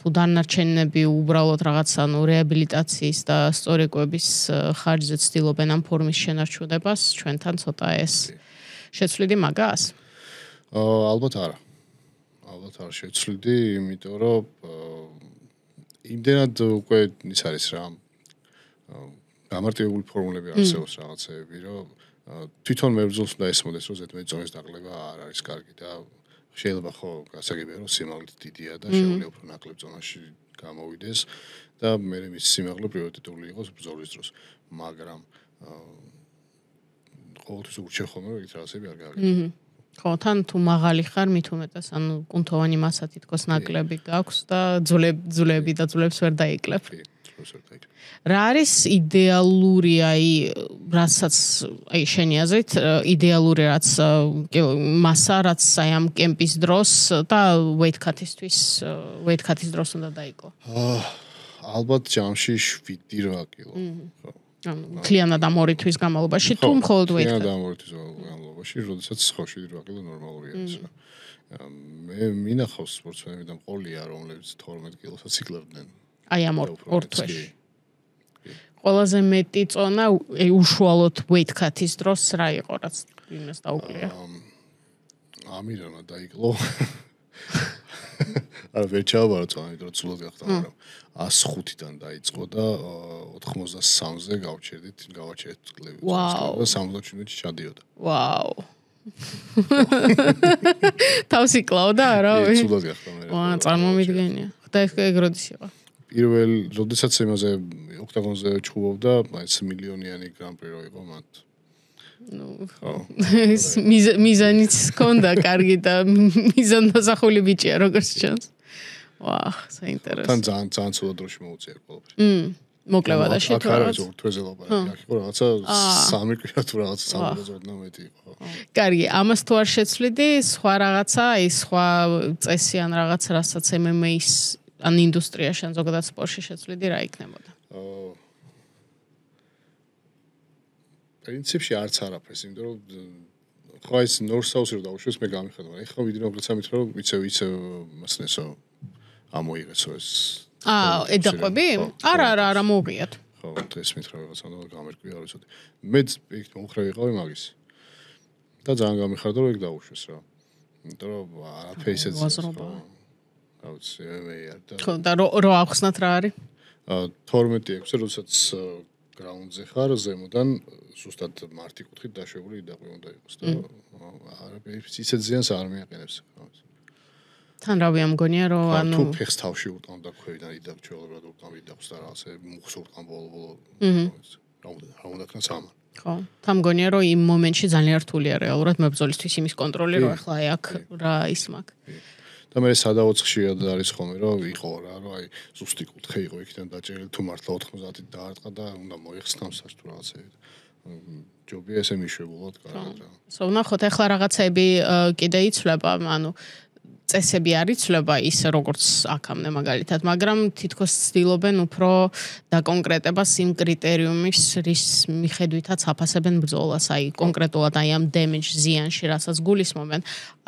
თუ დანარჩენები უბრალოდ რაღაც ანუ რეაბილიტაციის და სწორი კვების ხარჯზე ცდილობენ ამ ფორმის შენარჩუნებას ჩვენთან ცოტა ეს შეცვლიდი მაგას ალბათ არა ალბათ არ შეცვლიდი, იმიტომ რომ იმდენად უკვე ის არის რა გამარტივებული ფორმულები არსებობს რაღაცეები, რომ თვითონ მებრძოლს უნდა ესმოდეს, რომ ზედმეტი წონის დაკლება არ არის კარგი და შეიძლება ხო გასაგებია, რომ სიმაღლე დიდია და შეუძლია უფრო ნაკლებ ზონაში გამოვიდეს და მე მის სიმაღლე პრიორიტეტული იყოს ბრძოლის დროს, მაგრამ ყოველთვის ურჩევ ხოლმე, რომ ის რაღაცები არ გააკეთო. ხო, თან თუ მაღალი ხარ, მით უმეტეს, ანუ კუნთოვანი მასა თითქოს ნაკლები გაქვს და ძვლები და ძვლებს ვერ დაიკლებ. რა არის იდეალური, აი, რასაც, აი, შენი აზრით, იდეალური რაც მასა, რაც აი ამ კემპის დროს და weight cut-ის დროს უნდა დაიკლო? ალბათ ჯამში 7-8 კილო. ხო. მთლიანად ამ 2 თვის განმავლობაში თუ მხოლოდ weight cut? მთლიანად ამ 2 თვის განმავლობაში, როდესაც ხო 7-8 კილო ნორმალურია ეს რა. მე მინახავს სპორტსმენები და მყოლია, რომლებიც 12 კილოსაც იკლებდნენ. აი ამ 2 თვეში. ყველაზე მეტი წონა უშუალოდ weight cut-ის დროს რა იყო, რაც იმას დაუკლია? ამირანა დაიკლო. არა ვერ ჩავაბარო წონა, იმიტომ რომ ცუდად გახდა, მაგრამ 105-დან დაიწყო და 83-ზე გავჩერდით კლები. და 77-ში ჩადიოდა. ვაუ. თავს იკლავდა არა? ცუდად გახდა მე. ვა, წარმომიდგენია. ხდა ეგ როდის იყო? როდესაც იმაზე ოქტაგონზე ჩხუბობდა, ეს მილიონიანი გრან-პრი რო იყო მათ. ეს მიზანიც ჰქონდა კარგი და მიზანდასახული ბიჭია როგორც ჩანს. ვაჰ, საინტერესო. თან ძალიან ცუდად დროში მოუწია ყველაფერი. მოკლევადაში თუ რაღაც თვეზე ლაპარაკი, აქ იყო რაღაცა 3 კვირა თუ რაღაცა 3 მეტი იყო. კარგი, ამას თუ არ შეცვლიდი, სხვა რაღაცა, ის სხვა წესი ან რაღაც რასაც MMA-ის ან ინდუსტრიაში ან ზოგადად სპორტში შეცვლიდი, რა იქნებოდა? პრინციპში არც არაფერს, იმიტომ რომ ხო ეს ნორსაუსი რო დავუშვეს მე გამიხადო. ეხლა ვიდრე როგორც ამითხრა რომ ვიცე მასნესო ამოიღესო ეს. ედაყვები? არა მოვიათ. ხო, დღეს მითხრა რაღაცა და გამერკვი არ ვიცოდი. მეც იქ მომხრე ვიყავი მაგის. და ძალიან გამიხადო რომ ეგ დავუშვეს რა. იმიტომ რომ არაფერი ისეთ რა ვიცი, ხო, და რო ახსნათ რა არის? 12-6-ზე როდესაც გრაუნდზე ხარ, ზემოდან ზუსტად მარტი კუთხით დაშვებული იდაყვი უნდა იყოს და არაფერი ისეთ ზიანს არ მიაყენებს. თან რავია მგონია რომ ანუ თუ ფეხს თავში უტყავ და ქვევიდან იდაყ ჩვეულებრივად უტყავ იდაყს და რაღაცე მუხს უტყავ ბოლო რა უნდა ქნას ამან. ხო, თან მგონია რომ იმ მომენტში ძალიან რთულია რეალურად მებრძოლისთვის იმის კონტროლი რომ ახლა აი აქ რა ის მაქვს. და მე სადაოცხშია და არის ხოლმე რომ იყო რა რომ აი ზუსტი კუთხე იყო იქიდან დაჭერილი თუ მართლა 90-ით დაარტყა და უნდა მოიხსნას თუ რაღაცე ჯობია ესე მიშვებულად კარგად რა. ნახოთ ახლა რაღაცები კიდე იცვლება, ანუ წესები არ იცვლება ისე როგორც აქამდე მაგალითად, მაგრამ თითქოს ცდილობენ უფრო დაკონკრეტებას იმ კრიტერიუმის რის მიხედვითაც აფასებენ ბრძოლას, აი კონკრეტულად აი ამ damage ზიანში, რასაც გულისხმობენ,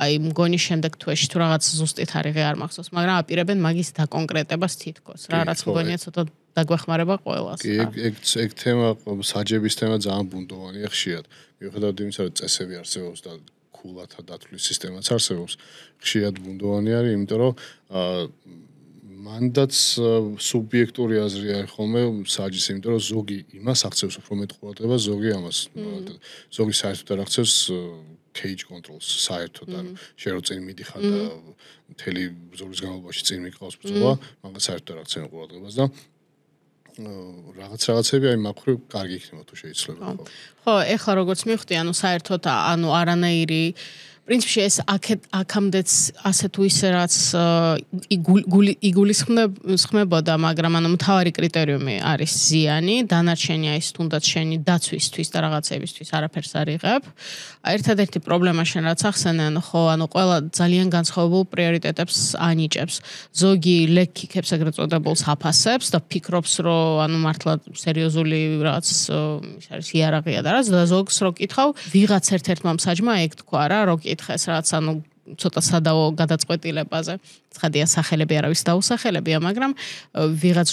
აი მგონი შემდეგ თვეში თუ რაღაც ზუსტით არიღე არ მახსოვს, მაგრამ აპირებენ მაგის დაკონკრეტებას თითქოს, რა რაც მგონია ცოტა დაგვეხმარება ყველას. ეგ თემა საჯების თემა ძალიან ბუნდოვანია ხშირად. მიუხედავად იმისა, რომ წესები არსებობს და ქულათა დათვლის სისტემაც არსებობს, ხშირად ბუნდოვანი არის, იმიტომ რომ მანდაც სუბიექტური აზრი არის ხოლმე საჯის, იმიტომ რომ ზოგი იმას აღწევს უფრო მეტ ყურადღებას, ზოგი ამას. ზოგი საერთოდ არ აღწევს cage controls საერთოდ, ანუ შენ რო წინ მიდიხარ და მთელი ბრძოლის განმავლობაში წინ მიყავს ბრძოლა, მაგას საერთოდ არ აღწევენ ყურადღებას და რაღაცები აი მაგხრივ კარგი იქნება თუ შეიძლება ხო. ხო, ეხლა როგორც მივხვდი, ანუ საერთოდ ანუ არანაირი პრინციპში ეს აქამდეც ასე თუ ისე რაც იგულისხმებოდა, მაგრამ ანუ მთავარი კრიტერიუმი არის ზიანი, დანარჩენია ის თუნდაც შენი დაცვისთვის და რაღაცებისთვის არაფერს არ იღებ. ერთადერთი პრობლემა შენ რაც ახსენე, ხო, ანუ ყველა ძალიან განსხვავებულ პრიორიტეტებს ანიჭებს. ზოგი leg kick-ებს ეგრეთ წოდებულს აფასებს და ფიქრობს, რომ ანუ მართლა სერიოზული რაღაც ის არის იარაღია და რაც და ზოგს რო კითხავ, ვიღაც ერთ-ერთმა მსაჯმა ეგ თქვა რა, რო კითხეს რაც ანუ ცოტა სადაო გადაწყვეტილებაზე. ცხადია სახელები არავის დაუსახელებია, მაგრამ ვიღაც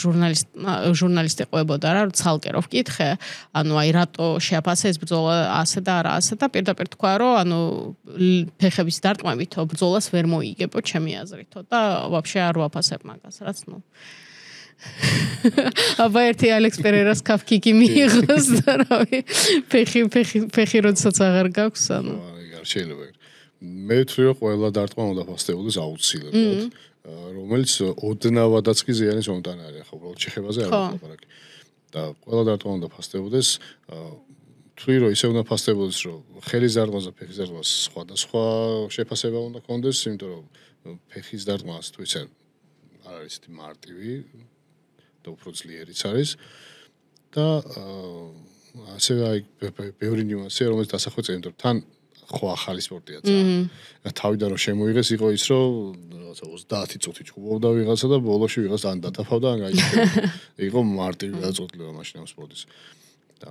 ჟურნალისტი ყვებოდა რა, ცალკე რო ვკითხე, ანუ აი რატო შეაფასე ეს ბრძოლა ასე და არა ასე და პირდაპირ თქვა, რომ ანუ ფეხების დარტყმებით ბრძოლას ვერ მოიგებო ჩემი აზრითო და ვაფშე არ ვაფასებ მაგას, რაც ნუ აბა ერთი ალექს პერერას კაფკიკი მიიღოს და რავი ფეხი როდესაც აღარ გაქვს ანუ შეიძლება მე ვთვლი რომ ყველა დარტყმა უნდა ფასდებოდეს აუცილებლად რომელიც ოდნავადაც კი ზიანის მომტანი არის ახლა უბრალოდ შეხებაზე არ ვაპარაკი და ყველა დარტყმა უნდა ფასდებოდეს ვთვლი რომ ისე უნდა ფასდებოდეს რომ ხელის დარტყმას და ფეხის დარტყმას სხვადასხვა შეფასება უნდა ქონდეს იმიტომ რომ ფეხის დარტყმას თუ ისე არ არის ისეთი მარტივი და უფრო ძლიერიც არის და ასევე აი ბევრი ნიუანსია რომელიც დასახვეწია იმიტომ რომ თან ხო ახალი სპორტია და თავიდან რომ შემოიღეს იყო ის რომ რაღაცა 30 წუთი ჩხუბობდა ვიღაცა და ბოლოში ვიღაც ან დათაფავდა ან გაიწევდა იყო მარტივი გადაწყვეტილება მაშინ ამ სპორტის და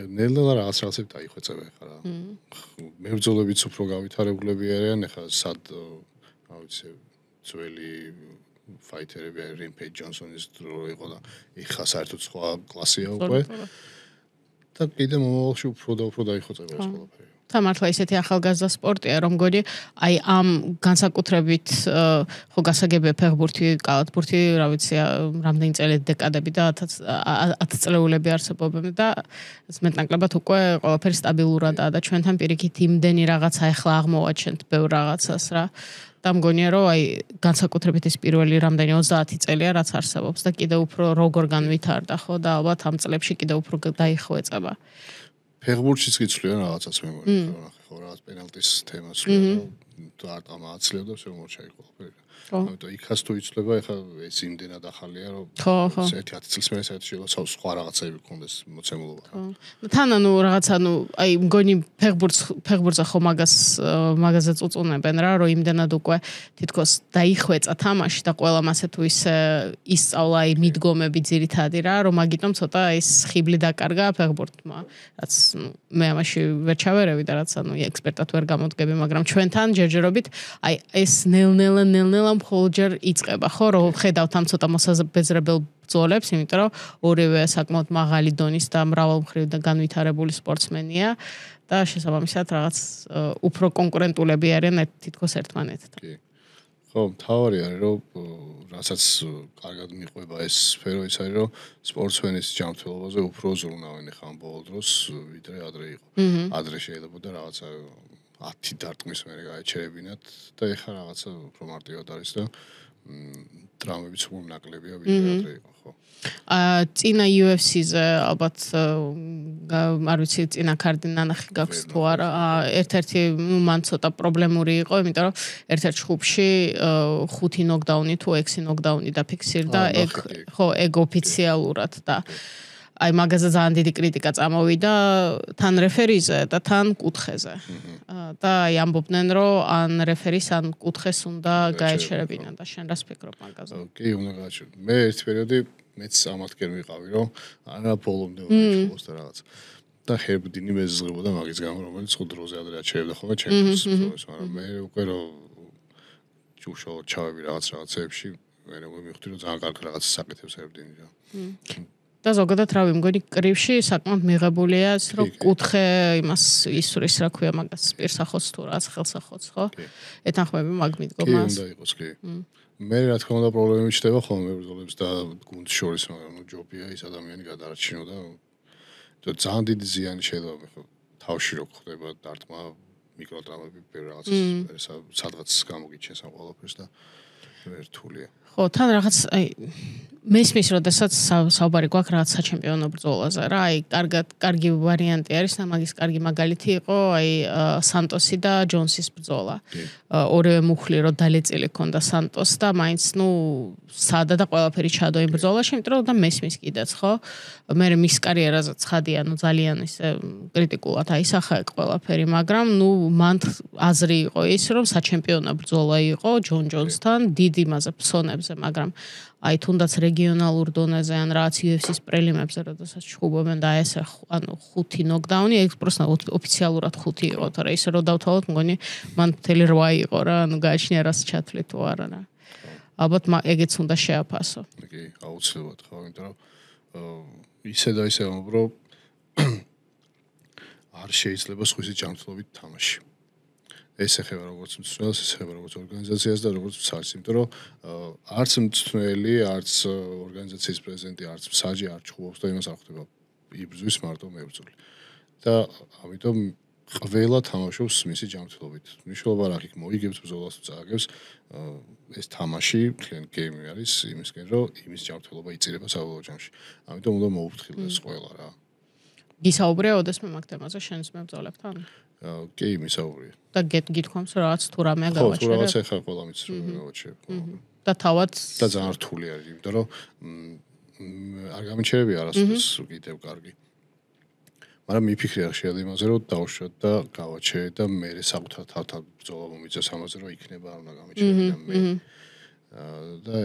ნელა რაღაცები დაიხვეწება ხა რა მებრძოლებიც უფრო გავითარებულები არიან ხა სად რა ვიცი ძველი ფაიტერები რიმპეიჯ ჯონსონის დრო იყო და ეხა საერთოდ სხვა კლასია უკვე და კიდე მომავალში უფრო და უფრო დაიხვეწება ეს ყველაფერი და მართლა ისეთი ახალგაზრდა სპორტია, რომ გონი აი ამ განსაკუთრებით ხო გასაგებია ფეხბურთი, კალათბურთი, რა ვიცი, რამდენი წელი დეკადები და 10 წლეულები არსებობენ და მეტნაკლებად უკვე ყველაფერი სტაბილურადაა და ჩვენთან პირიქით იმდენი რაღაცა ახლა აღმოვაჩენთ ბევრ რაღაცას რა. და მგონია რომ აი განსაკუთრებით ეს პირველი რამდენი 30 წელია რაც არსებობს და კიდევ უფრო როგორ განვითარდა ხო და ალბათ ამ წლებში კიდევ უფრო დაიხვეწება. ფეხბურთშიც გიცვლიან რაღაცას მე მგონი ხო რაღაც პენალტის თემას და არტამა აცლევდა все მოჩაი ყველაფერი. ამიტომ იქაც თუ იცლება ეხლა ეს იმდენად ახალია რომ ერთი 10 წელს მე საერთოდ შეიძლება სხვა რაღაცები გქონდეს მოცემულობა. თან ანუ რაღაცა აი მგონი ფეხბურთზე ხო მაგაზე წუწუნებენ რა რომ იმდენად უკვე თითქოს დაიხვეწა თამაში და ყველამ ასე თუ ისე ისწავლა აი მიდგომები ძირითადი რა რომ მაგიტომ ცოტა ეს ხიბლი დაკარგა ფეხბურთმა რაც მე ამაში ვერ ჩავერევი და რაც ანუ ექსპერტად ვერ გამოდგები მაგრამ ჩვენთან ჯერჯერობით აი ეს ნელ-ნელა მხოლოდ ჯერ იწყება ხო რომ ხედავთ ამ ცოტა მოსაზრებელ ბრძოლებს იმიტომ რომ ორივე საკმაოდ მაღალი დონის და მრავალმხრივ და განვითარებული სპორტსმენია და შესაბამისად რაღაც უფრო კონკურენტულები არიან თითქოს ერთმანეთთან. კი. ხო, თავარი არის რომ რასაც კარგად მიყვება ეს სფერო ის არის რომ სპორტსმენის ჯანმრთელობაზე უფრო ზრუნავენ ხა ამ ბოლო დროს ვიდრე ადრე იყო. ადრე შეიძლება და რაღაცა 10 დარტყმის მერე გაეჩერებინათ და ეხლა რაღაცა უფრო მარტივად არის და ტრამვებიც უფრო ნაკლებია ვიდრე ადრე იყო ხო. წინა UFC-ზე ალბათ არ ვიცი წინა კარდი ნანახი გაქვს თუ არა ერთ-ერთი მან ცოტა პრობლემური იყო იმიტომ რომ ერთ-ერთ ჯგუფში 5 ნოკდაუნი თუ 6 ნოკდაუნი დაფიქსირდა ეგ ოფიციალურად და აი მაგაზე ძალიან დიდი კრიტიკა წამოვიდა თან რეფერიზე და თან კუთხეზე. და აი ამბობდნენ რომ ან რეფერის ან კუთხეს უნდა გაეჩერებინა და შენ რას ფიქრობ მაგაზე? კი, უნდა გააჩერებინა. მე ერთ პერიოდი მეც ამათკენ ვიყავი რომ არა ბოლომდე უჩვენოს და რაღაც. და ჰერბდინი მეზღებოდა მაგის გამო რომელიც ხუდროზე ადრე აჩერებდა ხოლმე ჩემს მაგრამ მე უკვე რომ უშუალოდ ჩავები რაღაცებში მე მივხვდი რომ ძალიან კარგი რაღაც საკეთებს ჰერბდინი რა. და ზოგადად რა ვიმგონი კრივში საკმაოდ მიღებულია ის რომ კუთხე იმას ისურის რა ქვია მაგას პირსახოც თუ რაც ხელსახოც ხო ეთანხმები მაგ მიდგომას კი უნდა იყოს კი მე რა თქმა უნდა პრობლემები ჩდება ხოლმე ბრძოლებს და გუნდს შორის მაგრამ ჯობია ის ადამიანი გადარჩინო და ძალიან დიდი ზიანი შეიძლება ხო თავში რო ხდება დარტყმა მიკროტრამები ბევრ რაღაცას სადღაც გამოგიჩენს ამ ყველაფერს და ერთულია ხო თან რაღაც აი მესმის როდესაც საუბარი გვაქვს რაღაც საჩემპიონო ბრძოლაზე რა აი კარგი ვარიანტი არის და მაგის კარგი მაგალითი იყო აი სანტოსი და ჯონსის ბრძოლა ორივე მუხლი რო დალეწილი ქონდა სანტოს და მაინც ნუ სადა და ყველაფერი ჩადო იმ ბრძოლაში იმიტომ რომ და მესმის კიდეც ხო მე მის კარიერაზე ცხადია ნუ ძალიან ისე კრიტიკულად აისახა ყველაფერი მაგრამ ნუ მან აზრი იყო ის რომ საჩემპიონო ბრძოლა იყო ჯონ ჯონსთან დიდი მასე ფსონებზე მაგრამ აი თუნდაც რეგიონალურ დონეზე ან რაღაც UFC-ს პრელიმებზე როდესაც ჩხუბობენ და ესე ანუ 5 ნოკდაუნი ეგ პროსტა ოფიციალურად 5 იყო თორე ისე რომ დავთვალოთ მგონი მან მთელი 8 იყო რა ანუ გააჩნია რას ჩათვლით თუ არა რა ალბათ ეგეც უნდა შეაფასო კი აუცილებლად ხო იმიტომ რომ ისე და ისე რომ არ შეიძლება სხვისი ჯანმრთელობით თამაში ეს ეხება როგორც მწვრთნელს, ეს ეხება როგორც ორგანიზაციას და როგორც მსაჯს, იმიტომ რომ არც მწვრთნელი, არც ორგანიზაციის პრეზიდენტი, არც მსაჯი არ ჩხუბობს და იმას არ ხდება იბრძვის მარტო მებრძოლი. და ამიტომ ყველა თამაშობს მისი ჯანმრთელობით. მნიშვნელობა რა იქ მოიგებს ბრძოლას თუ წააგებს, ეს თამაში მთლიან გეიმი არის იმისკენ, რომ იმის ჯანმრთელობა იწირება საბოლოო ჯამში. ამიტომ უნდა მოუფრთხილდეს ყველა რა. გისაუბრია ოდესმე მაგ თემაზე შენს მებრძოლებთან? კი, მისაუბრია. და გითქვამს რომ რაღაც თუ რამე გავაჩერე. ხო, თუ რაღაც ეხა ყველა მის რომ გავაჩერე. და თავად და ძალიან რთული არის, იმიტომ რომ არ გამიჩერებია არასდროს კიდევ კარგი. მაგრამ მიფიქრე არ შეიძლება იმაზე რომ დავუშვათ და გავაჩერე და მე საკუთარ თავთან ბრძოლა მომიწევს ამაზე რომ იქნება არ უნდა გამიჩერებინა მე. და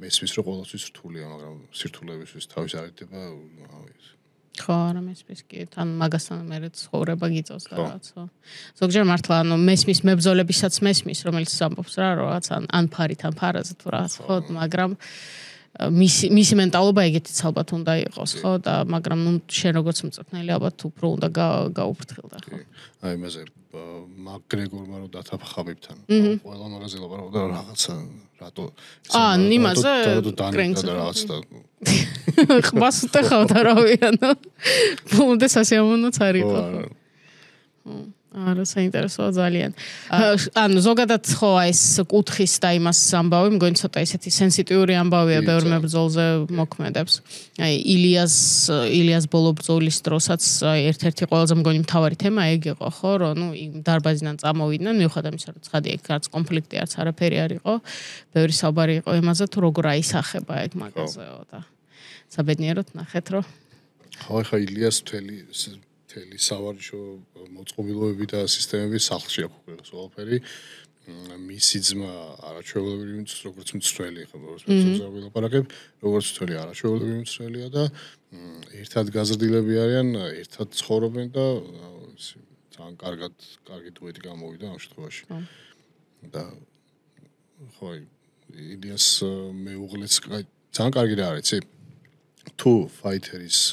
მესმის რომ ყოველთვის რთულია, მაგრამ სირთულეებისთვის თავის არიდება ხო, არა მესმის კი, თან მაგასთან მე ცხოვრება გიწევს და რაღაც ხო. ზოგჯერ მართლა ანუ მესმის მებრძოლებისაც მესმის, რომელიც ამბობს რა, რომ რაღაც ან ფარით ან ფარაზე თუ რაღაც ხო, მაგრამ მისი მენტალობა ეგეთიც ალბათ უნდა იყოს, ხო და მაგრამ ნუ შენ როგორც მწვრთნელი ალბათ უფრო უნდა გაუფრთხილდა, ხო. აი იმაზე მაგრეგორმა რომ დათაფხაბებთან. ყველა მაგაზე ლაპარაკობდა რაღაცა რატო იმაზე კრენკს რაღაცა ხმას უტეხავდა რავი ანუ ბუნდეს ასე ამონაც არ იყო. არა, საინტერესოა ძალიან. ანუ ზოგადად ხო ეს კუთხის და იმას ამბავი, მგონი ცოტა ისეთი სენსიტიური ამბავია ბევრ მებრძოლზე მოქმედებს. აი ილიას ბოლო ბრძოლის დროსაც ერთ-ერთი ყველაზე მგონი მთავარი თემა ეგ იყო, ხო, რომ ნუ იმ დარბაზიდან წამოვიდნენ, მიუხედავად იმისა, რომ ცხადია იქ არც კონფლიქტი არც არაფერი არ იყო, ბევრი საუბარი იყო იმაზე, თუ როგორ აისახება ეგ მაგაზეო და საბედნიეროდ ნახეთ, რომ ხო, ხა ილიას მთელი სავარჯიშო მოწყობილობები და სისტემები სახლში აქვს ყველას ყველაფერი. მისი ძმა არაჩვეულებრივი როგორც მცველი ხა როგორც ვილაპარაკებ, როგორც მცველი არაჩვეულებრივი მცველია და ერთად გაზრდილები არიან, ერთად ცხოვრობენ და ძალიან კარგი დუეტი გამოვიდა ამ შემთხვევაში. და ხო, ილიას მეუღლეც ძალიან კარგი რა არის, თუ ფაითერის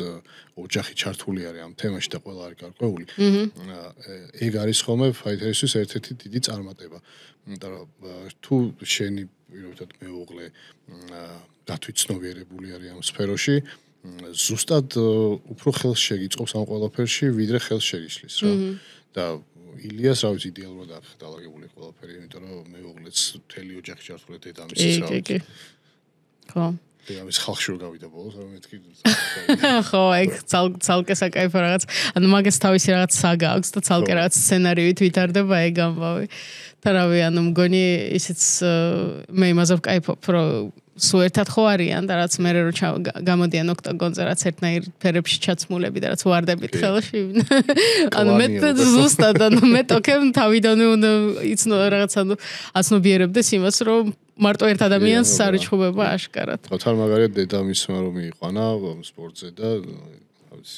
ოჯახი ჩართული არის ამ თემაში და ყველა არის გარკვეული, ეგ არის ხოლმე ფაითერისთვის ერთ-ერთი დიდი წარმატება. იმიტომ რომ თუ შენი პირობითად მეუღლე გათვითცნობიერებული არის ამ სფეროში, ზუსტად უფრო ხელს შეგიწყობს ამ ყველაფერში, ვიდრე ხელს შეგიშლის რა. და ილიას რა ვიცი იდეალურად არ დალაგებული ყველაფერი, იმიტომ რომ მეუღლეც მთელი ოჯახი ჩართული დედამისიც რა ვიცი. ხო. ამის ხალხში რომ გავიდა ბოლოს, არ მეთქი. ხო, ეგ ცალკე საკაიფო რაღაც. ანუ მაგას თავისი რაღაც საგა აქვს და ცალკე რაღაც სცენარივით ვითარდება ეგ ამბავი. და რავი, ანუ მგონი ისიც მე იმაზე ვკაიფობ, რომ სულ ერთად ხო არიან და რაც მე რო გამოდიან ოქტაგონზე რაც ერთნაირ ფერებში ჩაცმულები და რაც ვარდებით ხელში. ანუ მე ზუსტად ანუ მე თქემ თავიდანვე უნდა იცნო რაღაც ანუ აცნობიერებდეს იმას, რომ მარტო ერთ ადამიანს სარიცხობება აშკარად. თან მაგარია დედამისმა რომ მიიყვანა სპორტზე და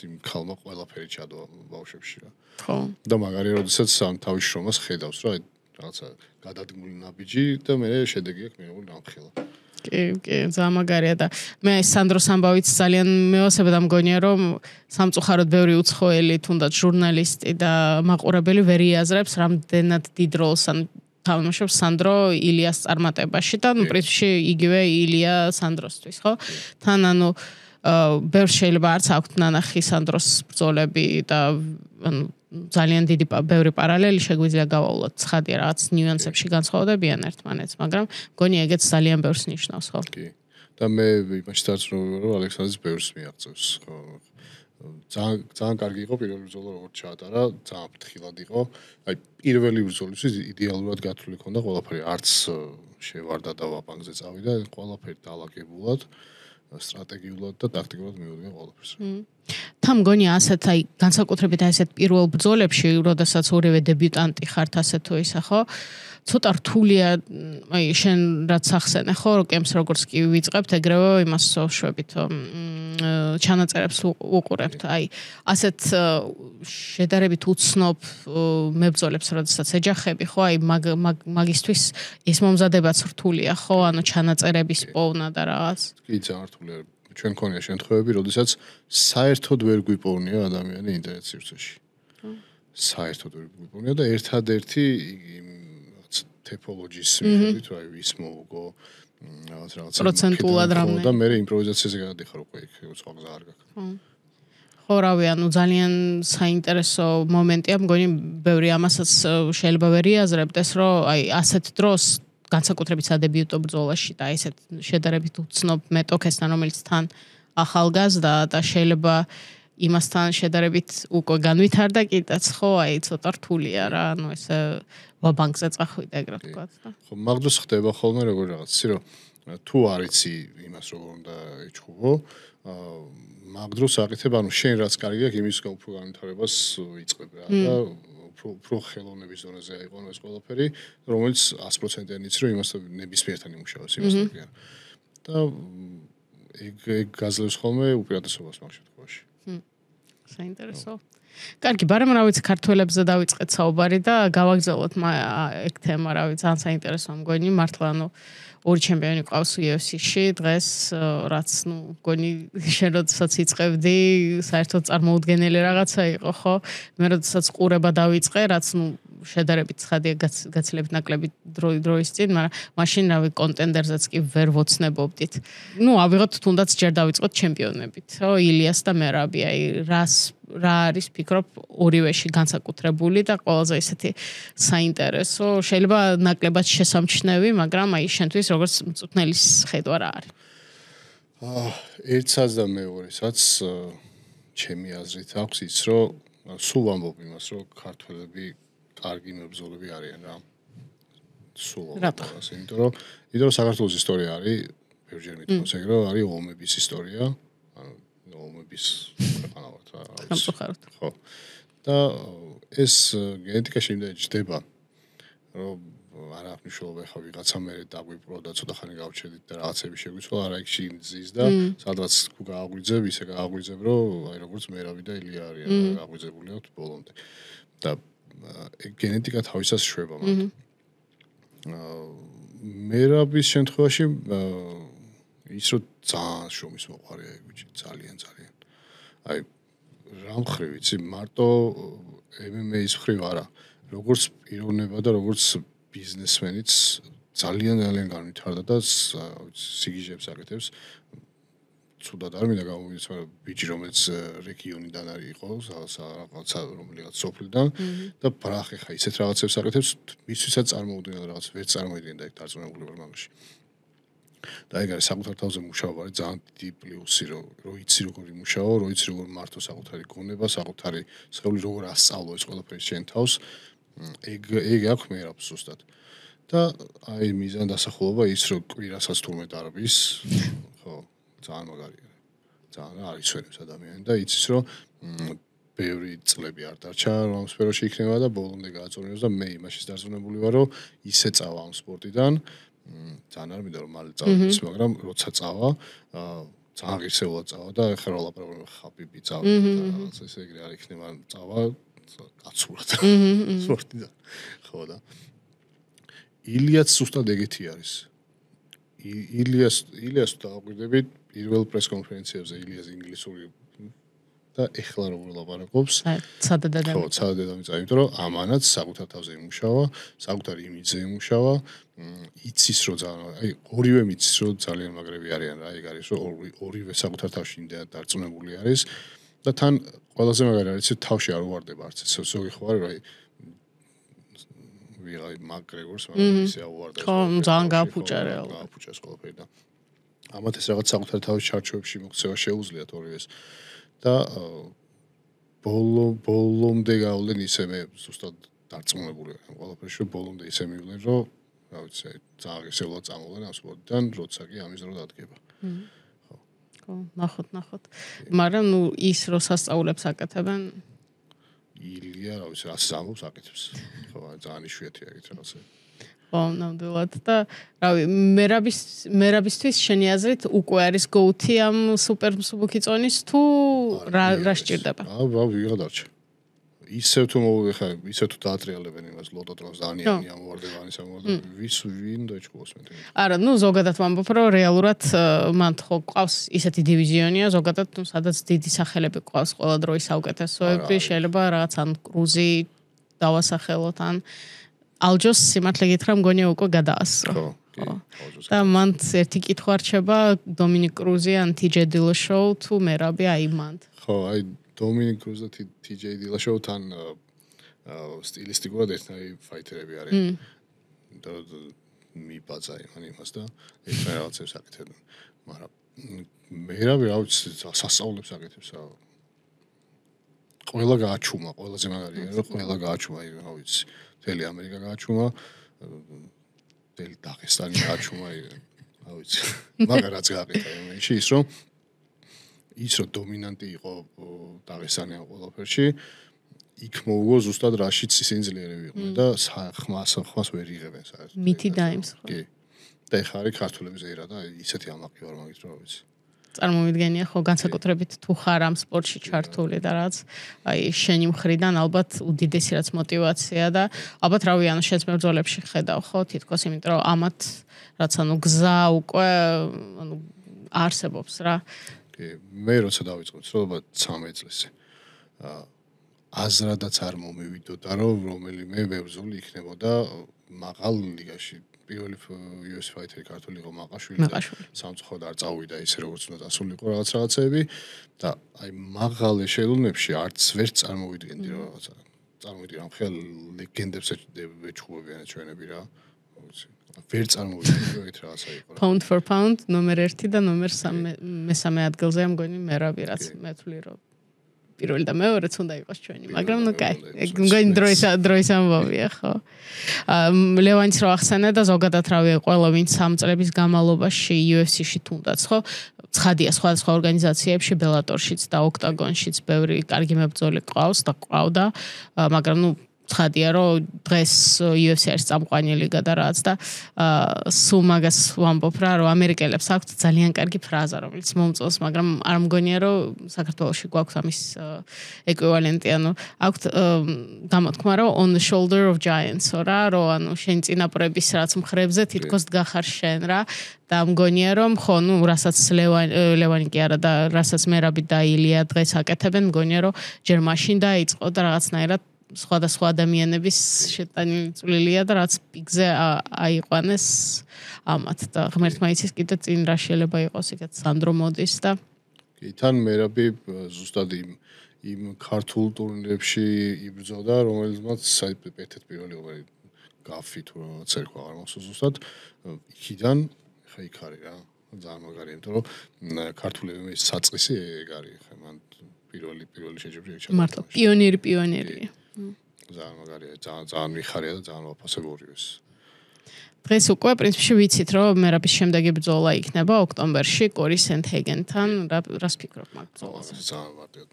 იმ ქალმა ყველაფერი ჩადო ბავშვებში რა. ხო. და მაგარია როდესაც ამ თავის შრომას ხედავს რა, რაღაცა გადადგმული ნაბიჯი და მე შედეგი აქვს მიღებული ნამხელა. კი, ძალიან მაგარია და მე აი სანდროს ამბავიც ძალიან მევასება და მგონია რომ სამწუხაროდ ბევრი უცხოელი თუნდაც ჟურნალისტი და მაყურებელი ვერ იაზრებს რამდენად დიდ როლს ან თამაშობს სანდრო ილიას წარმატებაში და ნუ პრინციპში იგივე ილია სანდროსთვის, ხო? თან ანუ ბევრ შეიძლება არც აქვთ ნანახი სანდროს ბრძოლები და ანუ ძალიან დიდი ბევრი პარალელი შეგვიძლია გავავლოთ. ცხადია რაღაც ნიუანსებში განსხვავდებიან ერთმანეთს, მაგრამ მგონი ეგეც ძალიან ბევრს ნიშნავს, ხო? კი. და მე იმაში დარწმუნებული რომ ალექსანდრეს ბევრს მიაღწევს, ხო? ძალიან კარგი იყო პირველი ბრძოლა როგორც ჩაატარა, ძალიან ფრთხილად იყო. აი პირველი ბრძოლისთვის იდეალურად გათვლილი ქონდა ყველაფერი, არც შევარდა და ვაპანგზე წავიდა, ყველაფერი დაალაგებულად, სტრატეგიულად და ტაქტიკულად მიუდგა ყველაფერს. თან მგონია ასეთ აი განსაკუთრებით ასეთ პირველ ბრძოლებში, როდესაც ორივე დებიუტანტი ხართ ასე თუ ისა, ხო? ცოტა რთულია, აი შენ რაც ახსენე, ხო, როკემს როგორც კი ვიწყებთ, ეგრევე იმას ვშვებით, ჩანაწერებს უყურებთ. აი ასეთ შედარებით უცნობ მებრძოლებს, როდესაც ეჯახები, ხო, აი მაგისთვის ეს მომზადებაც რთულია, ხო, ანუ ჩანაწერების პოვნა და რაღაც. კი, ძალიან რთულია. ჩვენ ქონია შემთხვევები, როდესაც საერთოდ ვერ გვიპოვნია ადამიანი ინტერნეტ სივრცეში. საერთოდ ვერ გვიპოვნია და ერთადერთი ტეპოლოგიის მიხედვით, რა ის მოუგო რაღაც პროცენტულად რამე და მე იმპროვიზაციაზე გადადიხარ უკვე იქ სხვა გზა არ გაქვს. ხო, რავი, ანუ ძალიან საინტერესო მომენტია, მგონი ბევრი ამასაც შეიძლება ვერ იაზრებდეს, რომ აი ასეთ დროს განსაკუთრებით სადებიუტო ბრძოლაში და ესეთ შედარებით უცნობ მეტოქესთან, რომელიც თან ახალგაზრდა და შეიძლება იმასთან შედარებით უკვე განვითარდა კიდეც, ხო, აი ცოტა რთულია რა, ანუ ესე ვაბანკზე წახვიდა ეგრე ვთქვათ და. ხო, მაგდროს ხდება ხოლმე როგორ რაღაცი, რომ თუ არიცი იმას როგორ უნდა ეჩხუბო, მაგდროს აკეთებ, ანუ შენ რაც კარგი აქვს, იმის უფრო განვითარებას იწყებ რა და უფრო ხელოვნების ზონაზე აიყვანო ეს ყველაფერი, რომელიც 100%-იანი იცი, რომ იმასთან ნებისმიერთან იმუშავოს იმასთან. და ეგ გაძლევს ხოლმე უპირატესობას მაგ შემთხვევაში. საინტერესო. კარგი, ბარემ რა ვიცი, ქართველებზე დავიწყეთ საუბარი და გავაგზავნოთ ეგ თემა, რა ვიცი, ძალიან საინტერესოა მგონი, მართლა ანუ ორი ჩემპიონი ყავს UFC-ში დღეს, რაც ნუ მგონი შენ როდესაც იწყებდი, საერთოდ წარმოუდგენელი რაღაცა იყო, ხო? მე როდესაც ყურება დავიწყე, რაც ნუ შედარებით ცხადია გაცილებით ნაკლები დროის წინ, მაგრამ მაშინ რავი კონტენდერზეც კი ვერ ვოცნებობდით. ავიღოთ თუნდაც ჯერ დავიწყოთ ჩემპიონებით. ილიას და მერაბი, რა არის ფიქრობ ორივეში განსაკუთრებული და ყველაზე ისეთი საინტერესო, შეიძლება ნაკლებად შესამჩნევი, მაგრამ შენთვის როგორც მწვრთნელის ხედვა რა არის? ერთსაც და მეორესაც ჩემი აზრით აქვს ის, რომ სულ ვამბობ იმას, რომ ქართველები კარგი მებრძოლები არიან რა. სულ ვამბობ ასე, იმიტომ რომ საქართველოს ისტორია არის, ბევრჯერ მითქოს ეგ, რომ არის ომების ისტორია, ომების ქვეყანა ვართ რა. სამწუხაროდ. ხო. და ეს გენეტიკაში იმდენად ჯდება, რომ არ აქვს მნიშვნელობა ხა ვიღაცა მე დაგვიპრო და ცოტა ხანი გავჩერდით და რაღაცები შეგვიცვალა, არა იქ შინძის და სადღაც გააგვიძებ, ისე გააგვიძებ, რომ აი როგორც მერაბი და ილია არიან გააგვიძებული აქვს ბოლომდე. და გენეტიკა თავისას შვება მათ. მერაბის შემთხვევაში ის რომ ძალიან შრომის მოყარია ეგ ბიჭი, ძალიან. აი რა მხრივ იცი, მარტო MMA-ის მხრივ არა. როგორც პიროვნება და როგორც ბიზნესმენიც ძალიან განვითარდა და სიგიჟებს აკეთებს. ცუდად არ მინდა გამოვიდეს, მაგრამ ბიჭი რომელიც რეგიონიდან არის იყო, რაღაცა რომელიღაც სოფლიდან და ბრახე ხა ისეთ რაღაცებს აკეთებს, მისთვისაც წარმოუდგენელ რაღაც ვერ წარმოიდგენდა ეგ დარწმუნებული ვარ მაგაში. და ეგ არის საკუთარ თავზე მუშაობა, არის ძალიან დიდი პლუსი, რომ იცი როგორ იმუშაო, რომ იცი როგორ მართო საკუთარი გონება, საკუთარი სხეული როგორ ასწავლო ეს ყველაფერი შენ თავს. ეგ აქვს მერაბს ზუსტად. და აი მიზან დასახულობა ის რომ კვირასაც თურმე დარბის, ხო, ძალიან მაგარია. ძალიან არის ვერებს ადამიანი და იცის რომ ბევრი წლები არ დარჩა რომ ამ სფეროში იქნება და ბოლომდე გააწორინოს და მე იმაშიც დარწმუნებული ვარ რომ ისე წავა ამ სპორტიდან, ძალიან არ მინდა რომ მალე წავიდეს, მაგრამ როცა წავა, ძალიან ღირსეულად წავა და ეხლა რა ლაპარაკობ ხაბიბი წავა და რაღაც ესე ეგრე არ იქნება წავა კაცურად სპორტიდან. ხო და ილიას ზუსტად ეგეთი არის. ილიას დავაკვირდებით პირველ პრეს კონფერენციებზე ილიას ინგლისური და ეხლა როგორ ლაპარაკობს. ცადადად. ხო, ცადადად ამიწა, იმიტომ რომ ამანაც საკუთარ თავზე იმუშავა, საკუთარ იმიჯზე იმუშავა, იცის რომ აი ორივე იცის რომ ძალიან მაგრები არიან რა, ეგ არის რომ ორივე საკუთარ თავში იმდენად დარწმუნებული არის და თან ყველაზე მაგარი არის რომ თავში არ უვარდება არც ეს ზოგი ხო არის რა ვიღაი მაგრეგორს მაგრამ ისე აუვარდა ხო, ძალიან გააფუჭა რეალურად. გააფუჭა ყველაფერი და ამათ ეს რაღაც საკუთარ თავის ჩარჩოებში მოქცევა შეუძლიათ ორივეს და ბოლომდე გავლენ ისე მე ზუსტად დარწმუნებული ვარ ყველაფერში რომ ბოლომდე ისე მივლენ რომ რა ვიცი ძალიან ღირსეულად წამოვლენ ამ სპორტიდან როცა კი ამის დრო დადგება. ხო, ნახოთ. მაგრამ ის რო სასწაულებს აკეთებენ ილია რა ვიცი რას ამბობს აკეთებს. ხო, ძალიან იშვიათია ეგეთ რაღაცები. ხო, ნამდვილად და რავი, მერაბისთვის შენი აზრით უკვე არის go-to ამ სუპერ მსუბუქი წონის თუ რა სჭირდება? ვიღა დარჩა. ისევ თუ მოვიხა, ისევ თუ დაატრიალებენ იმას ლოტოტრონს დანიანი ამოვარდებანის ვინ დაიჭყოს მე. არა, ზოგადად ვამბობ, რომ რეალურად მან ხო ყავს ისეთი დივიზიონია, ზოგადად სადაც დიდი სახელები ყავს ყველა დროის საუკეთესოები, შეიძლება რაღაც ან კრუზი დავასახელოთ ან ალჯოს სიმართლე გითხრა მგონია უკვე გადაასწრო. ხო. და მან ერთი კითხვა რჩება დომინიკ კრუზი ან TJ Dillashaw თუ მერაბი აი მან. ხო, აი დომინიკ კრუზი და TJ Dillashaw თან სტილისტიკურად ერთნაირი ფაიტერები არიან. და მიბაძა იმას და ერთმა რაღაცებს აკეთებდნენ. მაგრამ მერაბი რა ვიცი სასწაულებს აკეთებს რა. ყველა გააჩუმა, ყველაზე მაგარია რომ ყველა გააჩუმა, რა ვიცი. მთელი ამერიკა გააჩუმა, მთელი დაღესტანი გააჩუმა, რა ვიცი. მაგარაც გააკეთა იმაში ის რომ დომინანტი იყო დაღესტანი ამ ყველაფერში, იქ მოუგო ზუსტად რაშიც ისინი ძლიერები იყვნენ და ხმას ვერ იღებენ საერთოდ. მითი დაიმს ხო. კი. და ეხლა არის ქართველების ერა და ისეთი ამაყი ვარ მაგით რა ვიცი. წარმოვიდგენია ხო განსაკუთრებით თუ ხარ ამ სპორტში ჩართული და რაც აი შენი მხრიდან ალბათ უდიდესი რაც мотиваცია და ალბათ რავი ანუ შენს მებრძოლებში ხედავ ხო თითქოს იმიტომ რომ ამათ რაც ანუ გზა უკვე ანუ არსებობს რა. კი მე როცა დავიწყო ცდილობა 13 წლისი აზრადაც არ მომივიდოდა, რომ რომელიმე მებრძოლი იქნებოდა მაღალ ლიგაში. პირველი UFC ფაითერი ქართული იყო მაყაშვილი. სამწუხაროდ არ წავიდა ისე როგორც უნდა დასულიყო რაღაცები და აი მაღალ ეშელონებში არც ვერ წარმოვიდგენდი რომ რაღაცა. წარმოვიდგენ ამ ხელ ლეგენდებს ეჩხუბებიან ჩვენები რა. ვერ წარმოვიდგენ ეგეთ რაღაცა იყო. Pound for pound ნომერ 1 და ნომერ 3 მესამე ადგილზე ამგონი მერაბი რაც მეთვლი რომ პირველი და მეორეც უნდა იყოს ჩვენი, მაგრამ ნუ კაი, მგონი დროის ამბავია, ხო. ლევანის რო ახსენე და ზოგადად რავი, ყველა ვინც 3 წლების განმავლობაში UFC-ში თუნდაც, ხო, ცხადია სხვადასხვა ორგანიზაციებში, ბელატორშიც და ოქტაგონშიც ბევრი კარგი მებრძოლი ყავს და ყავდა, მაგრამ ნუ ცხადია რომ დღეს UFC არის წამყვანი ლიგა და რაც და სულ მაგას ვამბობ რა რომ ამერიკელებს აქვთ ძალიან კარგი ფრაზა რომელიც მომწონს მაგრამ არ მგონია რომ საქართველოში გვაქვს ამის ეკვივალენტი ანუ აქვთ გამოთქმა რომ on the shoulder of giants რა რომ ანუ შენ წინაპრების რაც მხრებზე თითქოს დგახარ შენ რა და მგონია რომ ხო ნუ რასაც ლევანი კი არა და რასაც მერაბი და ილია დღეს აკეთებენ მგონია რომ ჯერ მაშინ დაიწყო და რაღაცნაირად სხვადასხვა ადამიანების შეტანილი წვლილია და რაც პიკზე აიყვანეს ამათ და ღმერთმა იცის კიდე წინ რა შეიძლება იყოს იქაც სანდრო მოდის და კი თან მერაბი ზუსტად იმ ქართულ ტურნირებში იბრძოდა რომელზეც საერთოდ პირველი ორი გაფი თუ რაღაც ერქვა არ მახსოვს ზუსტად იქიდან ხა იქ არის რა ძალიან მაგარია იმიტომ რომ ქართული MMA საწყისი ეგ არის ხა მან პირველი შეჯიბრია მართლა პიონერი ძალიან მაგარია, ძალიან მიხარია და ძალიან ვაფასებორი ეს. დღეს უკვე პრინციპში ვიცით, რომ მერაბის შემდეგი ბრძოლა იქნება ოქტომბერში კორი სენთჰეგენთან, რას ფიქრობ მაგ ბრძოლაზე? ძალიან ვარდია.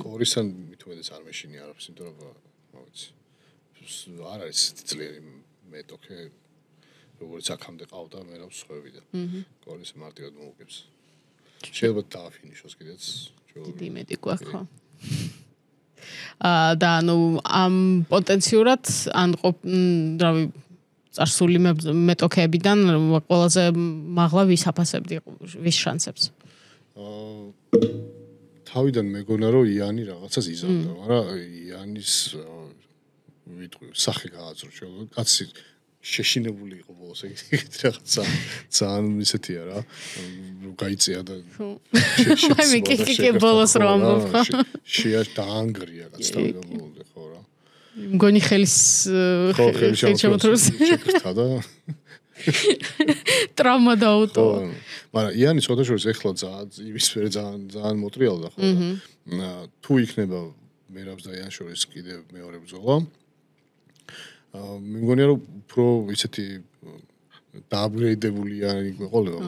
კორისთან მithumedes არ მეშინია არაფერს, იმიტომ რომ მოვიცი. არ არის ძლიერი მეტოქე, როგორც აქამდე ყავდა მერაბს ხვევიდა. კორის მარტივად მოუგებს. შეიძლება დააფინიშოს კიდეც. დიდი მეტი გვაქვს ხო? და ანუ ამ პოტენციურად ან რავი წარსული მეტოქეებიდან ყველაზე მაღლა ვის აფასებდი ვის შანსებს თავიდან მეგონა რომ იანი რაღაცას იზამდა მაგრამ იანის ვიტყვი სახე გააძრჩა კაცი შეშინებული იყო ბოლოს ეგეთ რაღაცა ძალიან ისეთია რა გაიწია და მე კი ბოლოს რომ ამბობ ხო შეაშ დაანგრია კაცთან ბოლოს ხო რა მგონი ხელის შემოთროს შეკრთა და ტრაუმა დაუტო მაგრამ იანი შეხოთაშორის ეხლა იმის ფერე ძალიან მოტრიალდა ხო თუ იქნება მერაბს და იან შორის კიდე მეორე ბრძოლა მე მგონია რომ უფრო ისეთი დააპგრეიდებულია იყოლება,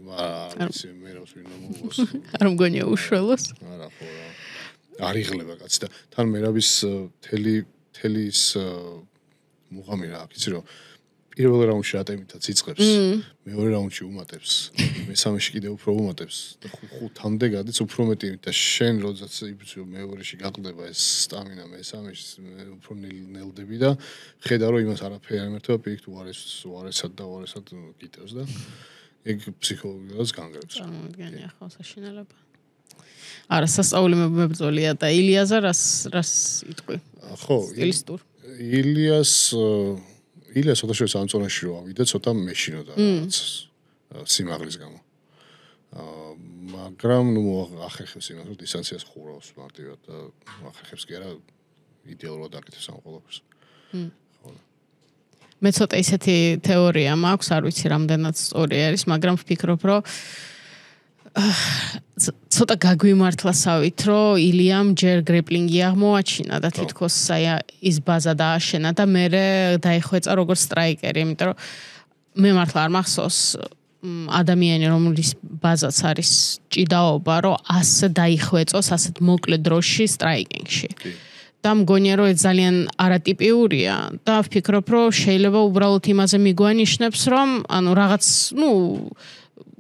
მაგრამ ისე მერავს ვინ მომოს. არ მგონია უშველოს. არა ხო რა. არ იღლება კაცი და თან მერაბის თელის მუღამი რა, იცი რომ პირველ რაუნდში ატემითაც იწყებს, მეორე რაუნდში უმატებს, მესამეში კიდევ უფრო უმატებს და ხუთამდე გადის უფრო მეტი და შენ როდესაც იბრძო მეორეში გაყდება ეს სტამინა მესამეში უფრო ნელდები და ხედა რომ იმას არაფერი არ მერტება პირიქით უარესად გიტევს და ეგ ფსიქოლოგიურად განგრევს. წარმოუდგენია ხო საშინელება. არა სასწაული მებრძოლია და ილიაზე რას იტყვი? ხო, სტილისტურ. ილიას ოთაშორის ამწონაში რო ავიდა ცოტა მეშინოდა რაღაც სიმაღლის გამო. მაგრამ ნუ ახერხებს იმას რომ დისტანციას ხურავს მარტივად და ახერხებს კი არა იდეალურად აკეთებს ამ ყველაფერს. მე ცოტა ისეთი თეორია მაქვს, არ ვიცი რამდენად სწორი არის, მაგრამ ვფიქრობ რომ ცოტა გაგვიმართლასავით, რომ ილიამ ჯერ გრეპლინგი აღმოაჩინა და თითქოს აი ის ბაზა დააშენა და მე დაიხვეწა როგორც სტრაიკერი, იმიტომ რომ მე მართლა არ მახსოვს ადამიანი რომლის ბაზაც არის ჭიდაობა, რომ ასე დაიხვეწოს ასეთ მოკლე დროში სტრაიკინგში. და მგონია რომ ეს ძალიან არატიპიურია და ვფიქრობ რომ შეიძლება უბრალოდ იმაზე მიგვანიშნებს რომ ანუ რაღაც ნუ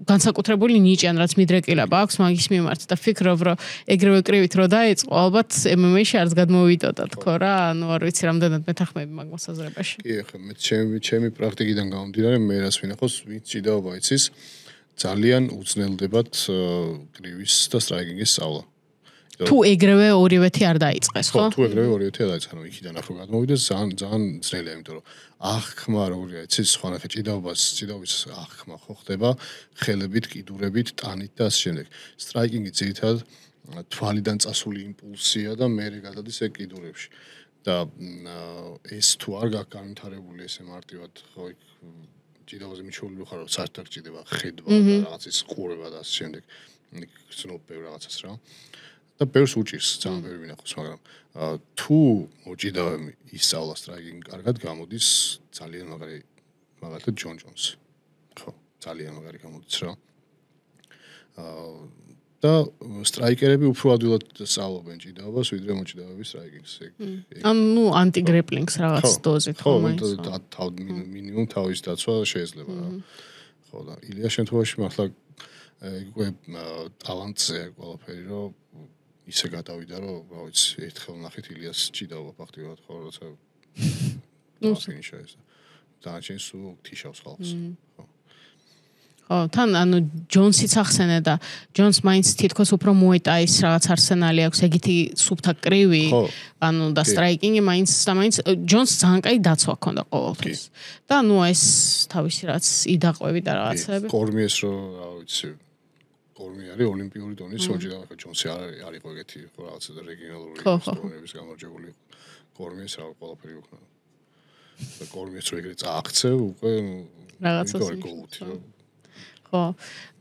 განსაკუთრებული ნიჭი ან რაც მიდრეკილება აქვს მაგის მიმართ და ვფიქრობ რომ ეგრევე კრივით რო დაიწყო ალბათ MMA-ში არც გადმოვიდოდა თქო რა ანუ არ ვიცი რამდენად მეთანხმები მაგ მოსაზრებაში კი ახლა მე ჩემი პრაქტიკიდან გამომდინარე მე რას ვინახავს ვინც ჭიდაობა იცის ძალიან უძნელდებათ კრივის და სტრაიკინგის სწავლა თუ ეგრევე ორივეთი არ დაიწყეს, ხო? თუ ეგრევე ორივეთი არ დაიწყეს, ანუ იქიდან ახლა გადმოვიდეს ძალიან ძნელია, იმიტომ რომ აღქმა როგორია, იცის, ხანახე ჭიდაობის აღქმა ხო ხდება ხელებით, კიდურებით, ტანით და ასე შემდეგ. სტრაიკინგი ძირითადად თვალიდან წასული იმპულსია და მერე გადადის ეგ კიდურებში. და ეს თუ არ გაქვს განვითარებული ესე მარტივად ხო იქ ჭიდაობაზე მიჩვეული ხარ რომ საერთოდ ჭიდება ხედვა და რაღაცის ყურება და ასე შემდეგ. იქ ცნობ ბევრ რაღაცას რა. და ბევრს უჭირს ძალიან ბევრი მინახავს, მაგრამ თუ მოჭიდავები ისწავლა სტრაიკინგი კარგად გამოდის ძალიან მაგარი მაგალითად ჯონ ჯონსი. ხო, ძალიან მაგარი გამოდის რა. და სტრაიკერები უფრო ადვილად სწავლობენ ჭიდაობას, ვიდრე მოჭიდავები სტრაიკინგს. ანუ ანტიგრეპლინგს რაღაც დოზით ხო, მინიმუმ თავის დაცვა შეიძლება რა. ხო, და ილიას შემთხვევაში მართლა უკვე ტალანტზე ყველაფერი რომ ისე გადავიდა რომ რა ვიცი ერთხელ ნახეთ ილიას ჭიდაობა ფაქტიურად ხო როცა ფინიშა ეს დანარჩენი სულ თიშავს ხალხს ხო ხო თან ანუ ჯონსიც ახსენე და ჯონს მაინც თითქოს უფრო მოეტაის რაღაც არსენალი აქვს ეგეთი სუფთა კრივი ანუ და სტრაიკინგი მაინც ჯონს ძალიან კაი დაცვა ჰქონდა ყოველთვის და ნუ ეს თავისი რაც იდაყვევი და რაღაცები კორმიეს რომ რა ვიცი კორმი არის ოლიმპიური დონის მოჭიდავ ახლა ჯონსი არ იყო ეგეთი ხო რაღაცა და რეგიონალური ისტორიების გამარჯვებული კორმიეს რა ყველაფერი უქნა და კორმიეს რო ეგრე წააღწევ უკვე რაღაცას გოუთი ხო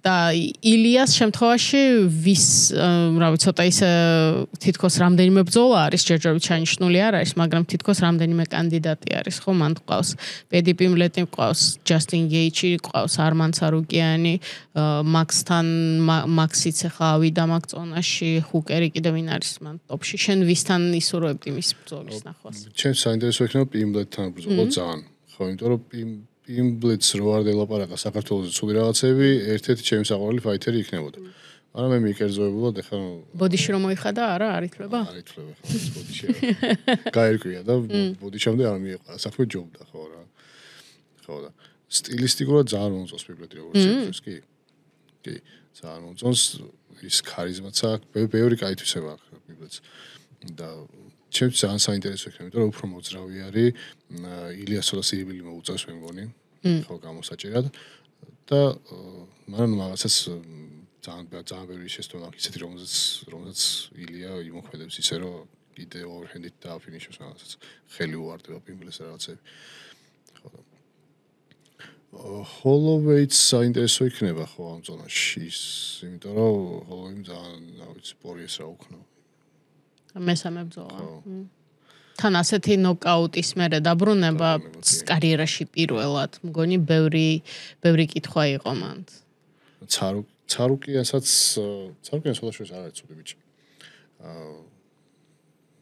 და ილიას შემთხვევაში ვის რა ვიცი ცოტა ისე თითქოს რამდენიმე ბრძოლა არის ჯერჯერობით ჩანიშნული არ არის მაგრამ თითქოს რამდენიმე კანდიდატი არის ხო მან ყავს პედი პიმლეტი ყავს ჯასტინ გეიჩი ყავს არმან ცარუკიანი მაქსთან მაქსიც ახლა ავიდა მაგწონაში ჰუკერი კიდე ვინ არის მან ტოპში შენ ვისთან ისურვებდი მის ბრძოლის ნახვას ჩემ საინტერესო იქნება პიმლეტთან ბრძოლა ძალიან ხო იმიტომ რომ პიმბლეტს რო არ დელაპარაკა საქართველოს ცუდი რაღაცები, ერთ-ერთი ჩემი საყვარელი ფაითერი იქნებოდა. მაგრამ მე მიკერძოებულად ახლა ბოდიში რომ მოიხადა, არა, არ ითვლება? არ ითვლება ხო, ბოდიში. გაერკვია და ბოდიშამდე არ მიეყვა, საქმე ჯობდა ხო რა. ხო და სტილისტიკურად ძალიან მომწონს პიმბლეტი როგორც ის კი. კი, ძალიან მომწონს ის ქარიზმაც აქვს, ბევრი კაი თვისება აქვს პიმბლეტს. და ჩემს ძალიან საინტერესო იქნება, იმიტომ რომ უფრო მოძრავი არის, ილიას ცოტა სირიბილი მოუწევს მე მგონი, ხო გამოსაჭირად და მაგრამ რაღაცას ძალიან ბევრი შეცდომა აქვს ისეთი რომელსაც ილია იმოქმედებს ისე რომ კიდე overhand-ით დააფინიშებს რაღაცას ხელი უვარდება პიმბლეს რაღაცები. ხო და Holloway-ს საინტერესო იქნება ხო ამ ზონაში ის, იმიტომ რომ Holloway-ი ძალიან რა ვიცი პორიეს რა უქნა. მესამე ბრძოლა. თან ასეთი ნოკაუტის მერე დაბრუნება კარიერაში პირველად მგონი ბევრი კითხვა იყო მან. ცარუკიანსაც სულაშორის არ არის ცუდი ბიჭი.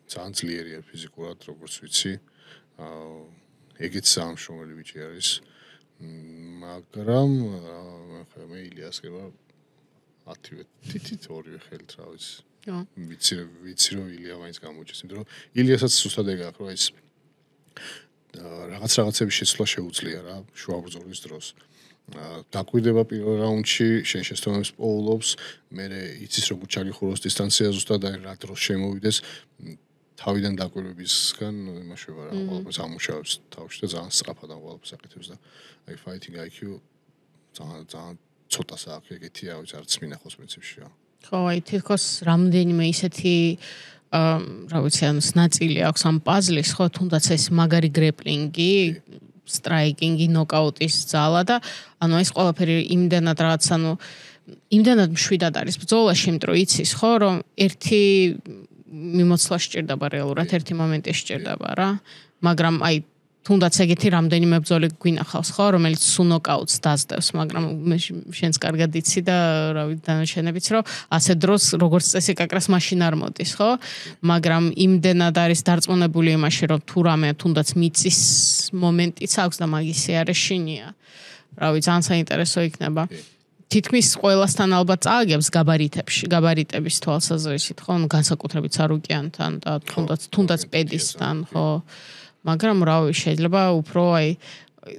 ძალიან ძლიერია ფიზიკურად როგორც ვიცი. ეგეც სამშრომელი ბიჭი არის. მაგრამ მე ილიას გება 10 თითით ორივე ხელით რა ვიცი. ვიცი რომ ილია მაინც გამოჩეს, იმიტომ რომ ილიასაც სუსტად ეგ აქვს, რომ ის რაღაცების შეცვლა შეუძლია რა, შუა ბრძოლის დროს. დაკვირდება პირველ რაუნდში, შენ შეცდომებს პოულობს, მერე იცის როგორ ჩაგიხუროს დისტანცია ზუსტად და რა დროს შემოვიდეს თავიდან დაკვირვებისგან იმაშება რა, ყველაფერს ამუშავებს თავში და ძალიან სწრაფად ამ ყველაფერს აკეთებს და აი fighting IQ ძალიან ცოტას აქვს ეგეთი, რა ვიცი, არც მინახავს პრინციპში რა. ხო, აი თითქოს რამდენიმე ისეთი რა ვიცი, ანუ ნაწილი აქვს ამ პაზლის, ხო, თუნდაც ეს მაგარი გრეპლინგი, სტრაიკინგი, ნოკაუტის ძალა და ანუ ეს ყველაფერი იმდენად რაღაც, ანუ იმდენად მშვიდად არის ბრძოლაში, იმიტომ რომ იცის, ხო, რომ ერთი მიმოცლა სჭირდება რეალურად, ერთი მომენტი სჭირდება რა, მაგრამ აი თუნდაც ეგეთი რამდენიმე ბრძოლი გვინახავს ხო რომელიც სუნოკაუტს დაძდევს მაგრამ შენს კარგად იცი და რა ვიცი დანარჩენებიც რომ ასე დროს როგორც წესი კაკრას მაშინ არ მოდის ხო მაგრამ იმდენად არის დარწმუნებული იმაში რომ თუ რამე თუნდაც მიწის მომენტიც აქვს და მაგისი არის შინია რა ვიცი ძალიან საინტერესო იქნება თითქმის ყველასთან ალბათ წააგებს გაბარიტების თვალსაზრისით ხო განსაკუთრებით სარუკიანთან და თუნდაც პედისთან ხო მაგრამ რავი შეიძლება უფრო აი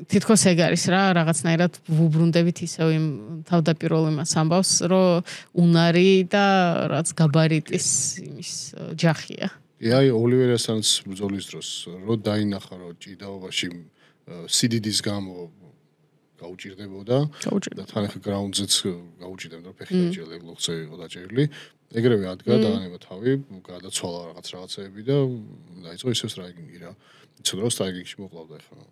თითქოს ეგ არის რა, რაღაცნაირად ვუბრუნდებით ისევ იმ თავდაპირველ იმას ამბავს, რომ უნარი და რაც გაბარიტის იმის ჯახია. აი ოლივერასთან ბრძოლის დროს რო დაინახა რომ ჭიდაობაში სიდიდის გამო გაუჭირდებოდა და თან ახლა გრაუნდზეც გაუჭირდებოდა ფეხი დაჭერილი გლოხზე იყო დაჭერილი ეგრევე ადგა დაანება თავი გადაცვალა რაღაცეები და დაიწყო ისევ სტრაიკინგი რა იცოდა რომ სტრაიკინგში მოყავდა ახლა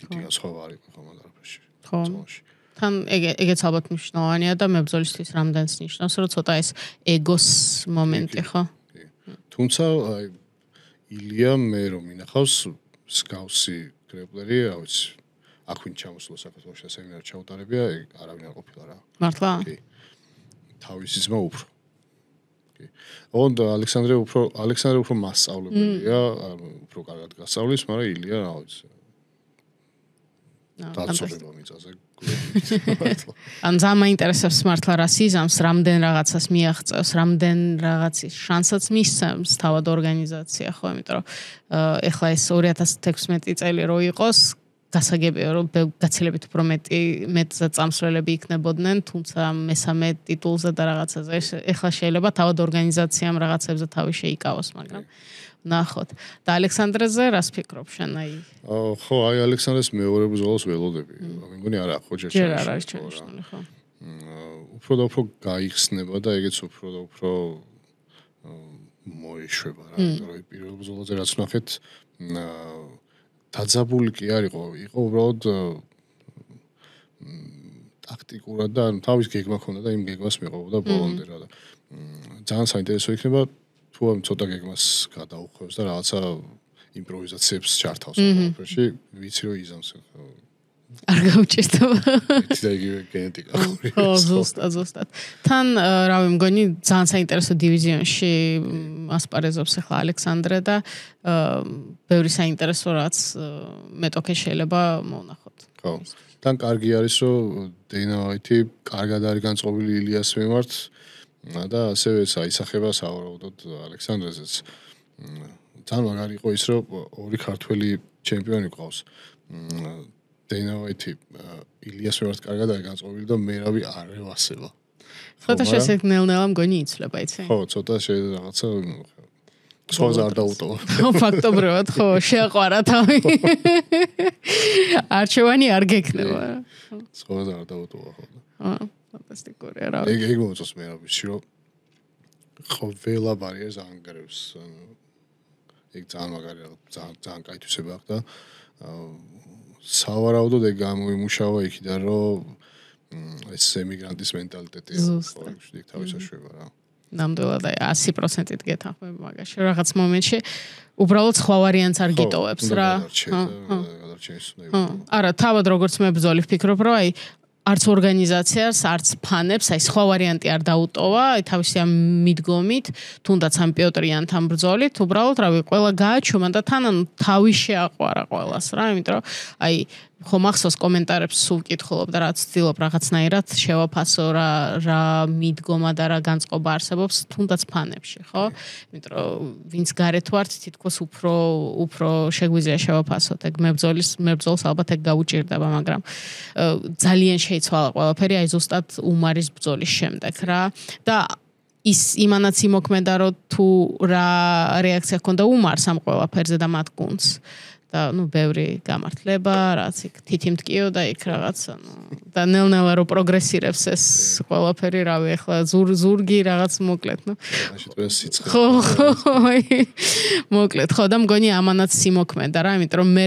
დიდი განსხვავება არ იყო ხომ არაფერში ხო თან ეგეც ალბათ მნიშვნელოვანია და მებრძოლისთვის რამდენს ნიშნავს რომ ცოტა ეს ეგოს მომენტი ხო თუმცა აი ილია მე რომ მინახავს სკაუსი კრეპლერი რა ვიცი აქ ვინ ჩამოსულა საქართველოში სემინარი ჩაუტარებია არავინ არ ყოფილა რა მართლა კი თავისი ძმა უფრო კი ოღონდ ალექსანდრე უფრო მასწავლებელია უფრო კარგად გასწავლის მაგრამ ილია რა ვიცი დაწოლება მიწაზე ან ძალიან მაინტერესებს მართლა რა სიზამს რამდენ რაღაცას მიაღწევს რამდენ რაღაცის შანსაც მისცემს თავად ორგანიზაცია ხო იმიტომ რომ ეხლა ეს 2016 წელი რო იყოს გასაგებია რომ გაცილებით უფრო მეტზე წამსვლელები იქნებოდნენ თუმცა მესამე ტიტულზე და რაღაცაზე ეხლა შეიძლება თავად ორგანიზაციამ რაღაცებზე თავი შეიკავოს მაგრამ ნახოთ და ალექსანდრეზე რას ფიქრობ შენ აი ხო აი ალექსანდრეს მეორე ბრძოლას ველოდები მე მგონი არა ხო ჯერ არ არის ჩანიშნული ხო უფრო და უფრო გაიხსნება და ეგეც უფრო და უფრო მოეშვება რა იმიტომ რომ პირველ ბრძოლაზე რაც ნახეთ დაძაბული კი არ იყო უბრალოდ ტაქტიკურად და თავის გეგმა ჰქონდა და იმ გეგმას მიყვებოდა ბოლომდე რა და ძალიან საინტერესო იქნება თუ ამ ცოტა გეგმას გადაუხვევს და რაღაცა იმპროვიზაციებს ჩართავს ყველაფერში ვიცი რომ იზამს არ გავჭირდება ეს და იგივე გენეტიკა ხო ზუსტად თან რავი მგონი ძალიან საინტერესო დივიზიონში ასპარეზობს ახლა ალექსანდრე და ბევრი საინტერესო რაც მეტოქე შეიძლება მოვნახოთ ხო თან კარგი არის რომ დეინა ვაითი კარგად არის განწყობილი ილიას მიმართ და ასევე საისახება სავარაუდოდ ალექსანდრეზეც ძალიან მაგარი იყო ის რომ ორი ქართველი ჩემპიონი ყავს დეინა ვაითი ილიას მიმართ კარგად არის განწყობილი და მერავი არ ევასება ცოტა შესაძლოა მგონი იცლება იცი ხო ცოტა რაღაცა სხვას არ დაუტოვა ხო ფაქტობრივად ხო შეაყვარა თავი არჩევანი არ გექნება სხვას არ დაუტოვა ხო ფანტასტიკურია რა ეგ მოწონს მე რაბიში რომ ყველა ბარიერს ანგრევს ეგ ძალიან მაგარია ძალიან კაი თვისება აქვს და სავარაუდოდ ეგ გამოიმუშავა იქიდან რომ ეს ემიგრანტის მენტალიტეტი იქ თავისაშვება რა ნამდვილად აი 100%-ით გეთანხმები მაგაში რაღაც მომენტში უბრალოდ სხვა ვარიანტს არ გიტოვებს რა არა თავად როგორც მებრძოლი ვფიქრობ რომ აი არც ორგანიზაციას, არც ფანებს, აი სხვა ვარიანტი არ დაუტოვა, აი თავისი ამ მიდგომით, თუნდაც ამ პიოტრიანთან ბრძოლით, უბრალოდ რავი, ყველა გააჩვენა და თან თავი შეაყვარა ყველას რა, იმიტომ რომ აი ხო მახსოვს კომენტარებს სულ ვკითხულობ და რაც ვცდილობ რაღაცნაირად შევაფასო რა მიდგომა და რა განწყობა არსებობს თუნდაც ფანებში, ხო? იმიტომ რომ ვინც გარეთ ვართ, თითქოს უფრო შეგვიძლია შევაფასოთ. ეგ მებრძოლს ალბათ ეგ გაუჭირდება, მაგრამ ძალიან შეიცვალა ყველაფერი აი ზუსტად უმარის ბრძოლის შემდეგ რა და ის იმანაც იმოქმედა რომ თუ რა რეაქცია ჰქონდა უმარს ამ ყველაფერზე და მათ გუნდს და ნუ ბევრი გამართლება, რაც იქ თითიმტკიო და იქ რაღაცა და ნელ-ნელა რო პროგრესირებს ეს ყველაფერი, რავი, ახლა ზურგი რაღაც მოკლედ, ნუ. ხო, მოკლედ, ხო და მგონი ამანაც იმოქმედა რა, იმიტომ რომ მე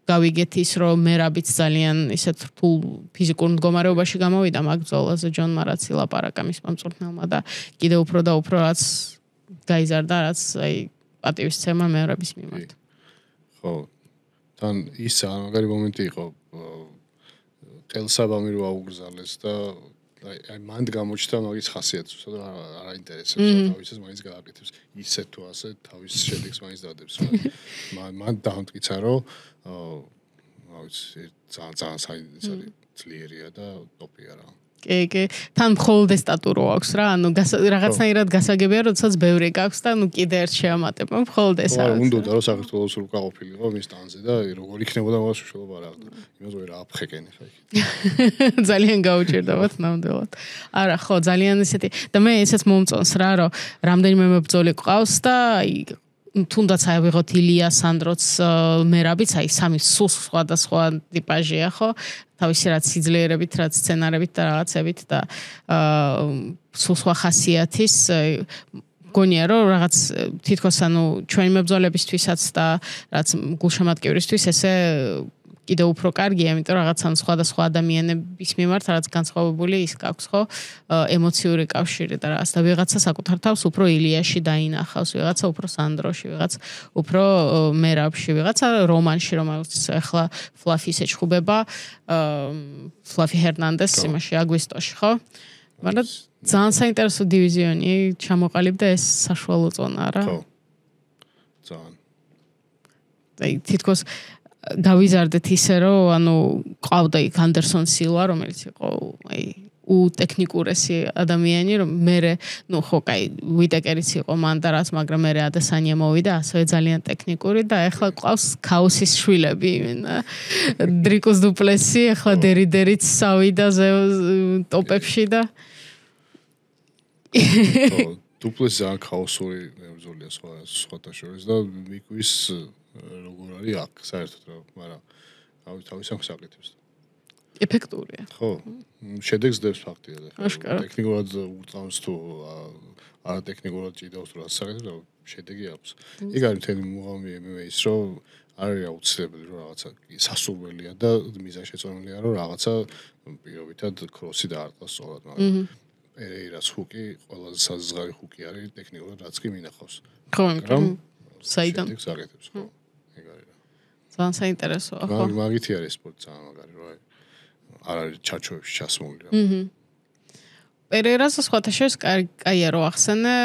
გავიგეთ ის რომ მერაბიც ძალიან ისეთ რთულ ფიზიკურ მდგომარეობაში გამოვიდა მაგ ბრძოლაზე ჯონმა რაც ილაპარაკა მის მომწვრთნელმა და კიდევ უფრო და უფრო რაც გაიზარდა რაც აი პატივისცემა მერაბის მიმართ. ხო. თან ის მაგარი მომენტი იყო ყელსაბამი რო აუგზალეს და აი მანდ გამოჩნდა მაგის ხასიათი, სადაც არ აინტერესებს თავისას მაინც გააკეთებს ისე თუ ასე თავის შედეგს მაინც დადებს. მან დაამტკიცა რომ რა ვიცი ძალიან საინტერესო ძლიერია და ტოპია რა. კი. თან მხოლოდ ეს სტატურო აქვს რა, ანუ რაღაცნაირად გასაგებია, როდესაც ბევრი გაქვს და ნუ კიდე ერთ შეამატებ, მხოლოდ ეს არის. უნდა და რა საქართველოს რუკა ყოფილიყო მის ტანზე და როგორ იქნებოდა მას უშუალო არა. იმას ვერ აფხეკენი ხა იქ. ძალიან გაუჭირდებათ ნამდვილად. არა, ხო, ძალიან ისეთი და მე ესეც მომწონს რა, რომ რამდენიმე მებრძოლი ყავს და თუნდაც აიღოთ ილია სანდროც მერაბიც აი სამი სულ სხვადასხვა ტიპაჟია ხო თავისი რაც სიძლიერებით რაც სცენარებით და რაღაცებით და სულ სხვა ხასიათის გონია რომ რაღაც თითქოს ანუ ჩვენი მებრძოლებისთვისაც და რაც გულშემატკივრისთვის ესე კიდე უფრო კარგია, იმიტომ რაღაც ამ სხვადასხვა ადამიანების მიმართ რაც განსხვავებული ის გაქვს ხო ემოციური კავშირი და რაღაც და ვიღაცა საკუთარ თავს უფრო ილიაში დაინახავს, ვიღაცა უფრო სანდროში, ვიღაცა უფრო მერაბში, ვიღაცა რომანში, რომელიც ახლა ფლაფის ეჩხუბება, ფლაფი ჰერნანდეს იმაში აგვისტოში, ხო? მაგრამ ძალიან საინტერესო დივიზიონი ჩამოყალიბდა ეს საშუალო ზონა რა. ხო. ძალიან. აი თითქოს გავიზარდეთ ისე რომ ანუ ყავდა იქ ანდერსონ სილვა რომელიც იყო აი ტექნიკურესი ადამიანი რომ მე ნუ ხო კაი ვიტეკერიც იყო მან და რაც მაგრამ მე ადესანია მოვიდა ასევე ძალიან ტექნიკური და ეხლა ყავს ქაოსის შვილები დრიკოს დუპლესი ეხლა დერიდერიც ავიდა ტოპებში და დუპლესი ძალიან ქაოსური მებრძოლია სხვათა შორის და მიკვის როგორ არის აქ საერთოდ რა, მაგრამ თავის აქვს საკეთებს. ეფექტურია. ხო. შედეგს დებს ფაქტია და ტექნიკურად ურწამს თუ არა ტექნიკურად ჭიდავს რა საკეთებს, შედეგი აქვს. იქ არის მთელი მუღამი MMA-ის რომ არის აუცილებელი რომ რაღაცა სასურველია და მიზანშეწონილია რომ რაღაცა პირობითად კროსი დაარტყას სწორად, მაგრამ ერეირას ხუკი ყველაზე საზღარი ხუკი არის ტექნიკურად რაც კი მინახავს. ხო, საიდან საკეთებს, ხო. ძალიან საინტერესოა ხო? მაგითი არის სპორტი ძალიან მაგარი რა. არ არის ჩაჩოებში ჩასმული რა. პერერას სხვათა შორის კაია რო ახსენე,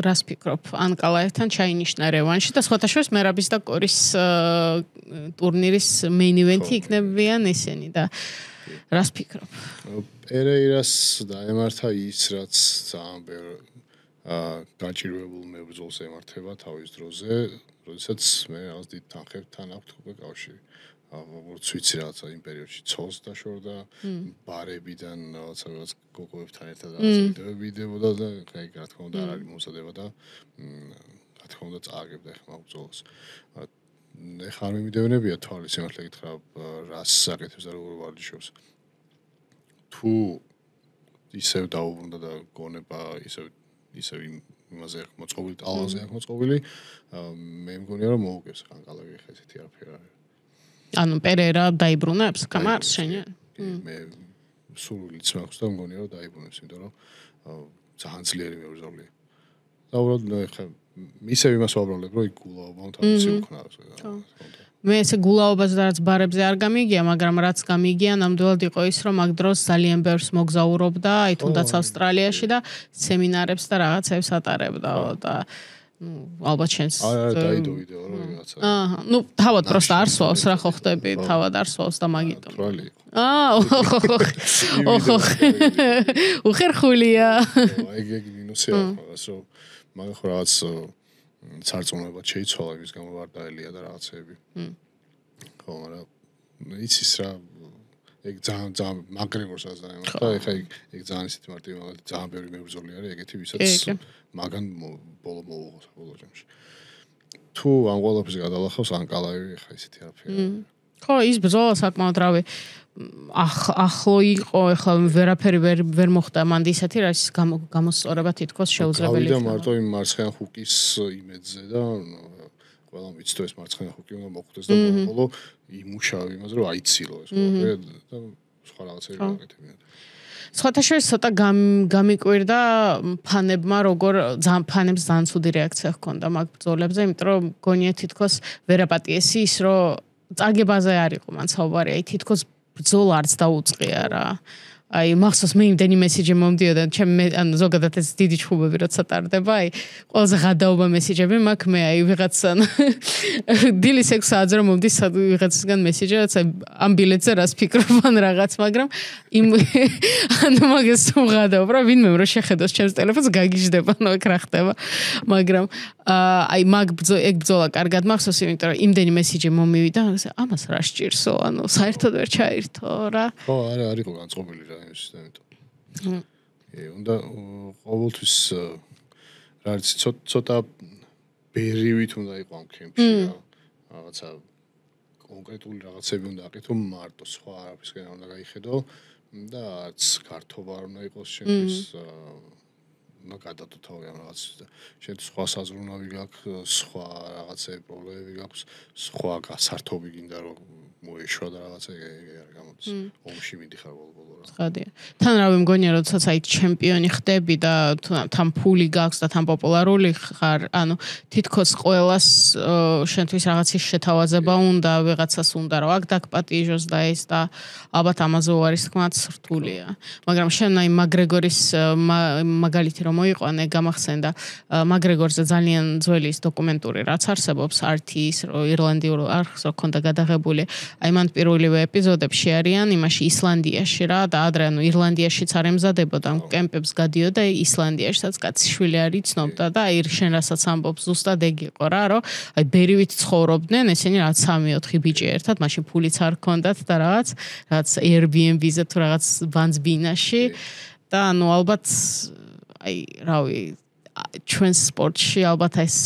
რას ფიქრობ? ანკალაევთან ჩაინიშნა რევანში და სხვათა შორის მერაბის და კორის ტურნირის მეინ ივენთი იქნებიან ისინი და რას ფიქრობ? პერერას დაემართა ის რაც ძალიან ბევრ გაჭირვებულ მებრძოლს ემართება თავის დროზე, როდესაც მე რაღაც დიდ თანხებთან აქვს უკვე კავშირი. როგორც ვიცი რაღაცა იმ პერიოდში ცოლს დაშორდა, ბარებიდან რაღაც გოგოებთან ერთად რაღაც ვიდეოდა და აი რა თქმა უნდა არ არის მომზადება და რა თქმა უნდა წააგებდა ხმა ბრძოლას. ეხლა არ მიმდევნებია თვალის სიმართლე გითხრა რას საკეთებს და როგორ ვარჯიშობს. თუ ისევ დაუბრუნდა და გონება ისევ იმაზე აქვს მოწყობილი, ტალღაზე აქვს მოწყობილი, მე მგონია რომ მოუგებს ანკალევი ხა ესეთი არაფერი არის. ანუ პერერა დაიბრუნებს კამარს შენიან? მე სულიც მაქვს და მგონია რომ დაიბრუნებს, იმიტომ რომ ძალიან ძლიერი მებრძოლია. და უბრალოდ ხა ისევ იმას ვაბრალებ, რომ იქ გულაობა თავისი უქნავს. მე ესე გულაობას და რაც ბარებზე არ გამიგია, მაგრამ რაც გამიგია, ნამდვილად იყო ის, რომ მაგ დროს ძალიან ბევრს მოგზაურობდა, აი თუნდაც ავსტრალიაში და სემინარებს და რაღაცებს ატარებდა და ალბათ შენს დაიდო ვიდეო რომ რაღაცა. ნუ თავად просто არ სვავს რა ხო ხდები, თავად არ სვავს და მაგიტომ. ოხო. უხერხულია. ეგ მინუსია რაღაც რომ მაგ ხო რაღაც სარწმუნოებად შეიცვალა იმის გამო ვარ დაელია და რაღაცები. ხო, მაგრამ იცის რა ეგ ძალიან მაგრეგორს ազდაემართა და ეხა ეგ ძალიან ისეთი მარტივი მაგალითად ძალიან ბევრი მებრძოლი არის ეგეთი ვისაც მაგან ბოლო მოუღოს ბოლო ჯამში. თუ ამ ყველაფერს გადალახავს ანკალაევი ეხა ისეთი არაფერი. ხო, ის ბრძოლა საკმაოდ რავი ახლო იყო, ეხლა ვერაფერი ვერ მოხდა მანდ ისეთი რაც გამოსწორება თითქოს შეუძლებელი იყო. გავიდა მარტო იმ მარცხენა ხუკის იმედზე და ყველა მიცდო ეს მარცხენა ხუკი უნდა მოხდეს და ბოლო იმუშავე იმაზე რომ აიცილო ეს ყველაფერი და სხვა რაღაცები გაკეთებინა. სხვათა შორის ცოტა გამიკვირდა ფანებმა როგორ ფანებს ძალიან ცუდი რეაქცია ჰქონდა მაგ ბრძოლებზე, იმიტომ რომ გონია თითქოს ვერაპატიეს ის რომ წაგებაზე არ იყო მან საუბარი, აი თითქოს ბრძოლა არც დაუწყია რა. აი მახსოვს მე იმდენი მესიჯი მომდიოდა ჩემ ანუ ზოგადად ეს დიდი ჩხუბები როცა ტარდება აი ყველაზე ღადაობა მესიჯები მაქვს მე აი ვიღაცა დილის 6 საათზე რომ მომდის ვიღაცისგან მესიჯი რაც ამ ბილეთზე რას ფიქრობ ან რაღაც მაგრამ იმ ანუ მაგას უღადაობ რა ვინმე რომ შეხედოს ჩემს ტელეფონს გაგიჟდება ნუ აქ რა ხდება მაგრამ აი მაგ ეგ ბრძოლა კარგად მახსოვს იმიტომ რომ იმდენი მესიჯი მომივიდა ამას რა სჭირსო ანუ საერთოდ ვერ ჩაირთო რა ხო არა არისო განწყობილი რა იმის ამიტომ უნდა ყოველთვის რა არის ცოტა ბერივით უნდა იყო ამ კემპში რა რაღაცა კონკრეტული რაღაცები უნდა აკეთო მარტო სხვა არაფერსკენ უნდა გაიხედო და არც გართობა არ უნდა იყოს შენთვის უნდა გადადო თავი ამ რაღაც შენ სხვა საზრუნავი გაქვს სხვა რაღაცები პრობლემები გაქვს სხვა გასართობი გინდა რომ მოეშვა და რაღაცა ეგ გამოდის ომში მიდიხარ ბოლო რა ხადია თან რავი მგონია როდესაც აი ჩემპიონი ხდები და თან ფული გაქვს და თან პოპულარული ხარ ანუ თითქოს ყველას შენთვის რაღაცის შეთავაზება უნდა ვიღაცას უნდა რომ აქ დაგპატიჟოს და ეს და ალბათ ამაზე უარის თქმაც რთულია მაგრამ შენ აი მაგრეგორის მაგალითი რომ მოიყვანე გამახსენდა მაგრეგორზე ძალიან ძველი ის დოკუმენტური რაც არსებობს RT-ის ირლანდიურ არხს რო ქონდა გადაღებული აი მან პირველივე ეპიზოდებში არიან იმაში ისლანდიაში რა და ადრე ანუ ირლანდიაშიც არ ემზადებოდა ამ კემპებს გადიოდა ისლანდიაში სადაც კაციშვილი არ იცნობდა და აი შენ რასაც ამბობს ზუსტად ეგ იყო რა რომ აი ბერივით ცხოვრობდნენ ესენი რაც 3-4 ბიჭი ერთად მაშინ ფულიც არ ჰქონდათ და რაღაც Airbnb-ზე თუ რაღაც ბანძბინაში და ანუ ალბათ აი რავი ჩვენ სპორტში ალბათ ეს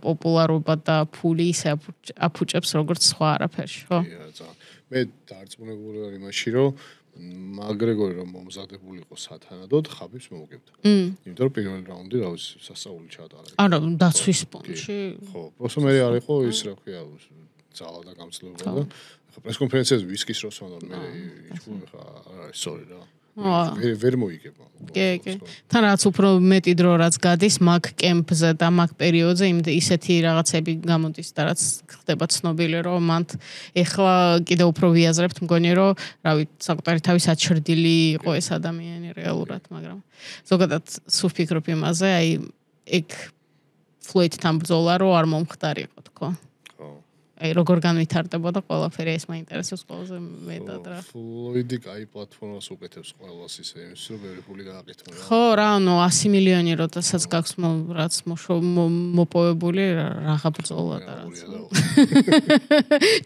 პოპულარობა და ფული ისე აფუჭებს როგორც სხვა არაფერში ხო? მე დარწმუნებული ვარ იმაში რომ მაგრეგორი რომ მომზადებული იყო სათანადოდ ხაბიბს მოუგებდა. იმიტომ რომ პირველი რაუნდი რა ვიცი სასწაული ჩაატარა. არა დაცვის პონჩი ხო, პროსო მე არ იყო ის რა ქვია ძალა და გამძლეობა და ხა პრესკონფერენციაზე ვისკის როს ვამბობ მე იჩქუბე ხა არა სორი რა. ვერ მოიგება. კი. თან რაც უფრო მეტი დრო რაც გადის მაგ კემპზე და მაგ პერიოდზე ისეთი რაღაცები გამოდის და რაც ხდება ცნობილი რომ მან ეხლა კიდევ უფრო ვიაზრებთ მგონი რომ რავი საკუთარი თავის აჩრდილი იყო ეს ადამიანი რეალურად მაგრამ ზოგადად სულ ფიქრობ იმაზე აი ეგ ფლოიდთან ბრძოლა რო არ მომხდარიყო თქო აი როგორ განვითარდებოდა ყველაფერი ეს მაინტერესებს ყველაზე მეტად რა. ფლოიდი კაი პლატფორმას უკეთებს ყველას ისე იმის რომ ბევრი ფული გააკეთო რა. ხო რა ანუ 100 მილიონი როდესაც გაქვს რაც მოპოვებული რაღა ბრძოლა და რაც.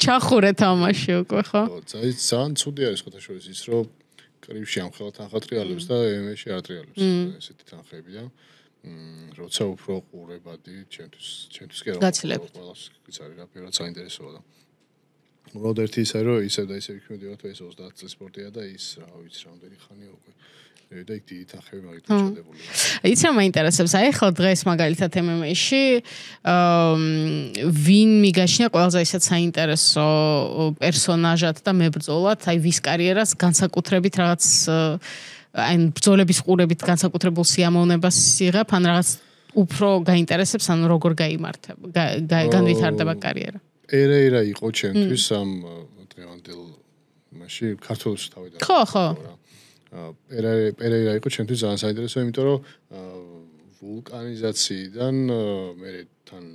ჩახურე თამაში უკვე ხო? ხო, ძალიან ცუდი არის ხოთა შორის ის რომ კრივში ამ ხელთ ახატრიალებს და MMA-ში ატრიალებს ესეთი თანხები და როცა უფრო ყურებადი ჩემთვის კი არა ყველას ის არის რა პირველად საინტერესოა და უბრალოდ ერთი ისე რომ ისევ და ისევ ვიქნებოდი რომ ეს 30 წლის სპორტია და ის რა ვიცი რამდენი ხანია უკვე და იქ დიდი თანხები მაგით ჩადებული. იცი რა მაინტერესებს აი ახლა დღეს მაგალითად MMA-ში ვინ მიგაშია ყველაზე ისეთ საინტერესო პერსონაჟად და მებრძოლად აი ვის კარიერას განსაკუთრებით რაღაც აი ბრძოლების ყურებით განსაკუთრებულ სიამოვნებას იღებ ან რაღაც უფრო გაინტერესებს ან როგორ გაიმართება განვითარდება კარიერა. პერეირა იყო ჩემთვის ამ დღევანდელ მაშინ ქართულში თავი და ხო პერეირა იყო ჩემთვის ძალიან საინტერესო იმიტომ რომ ვულკანიზაციიდან მე თან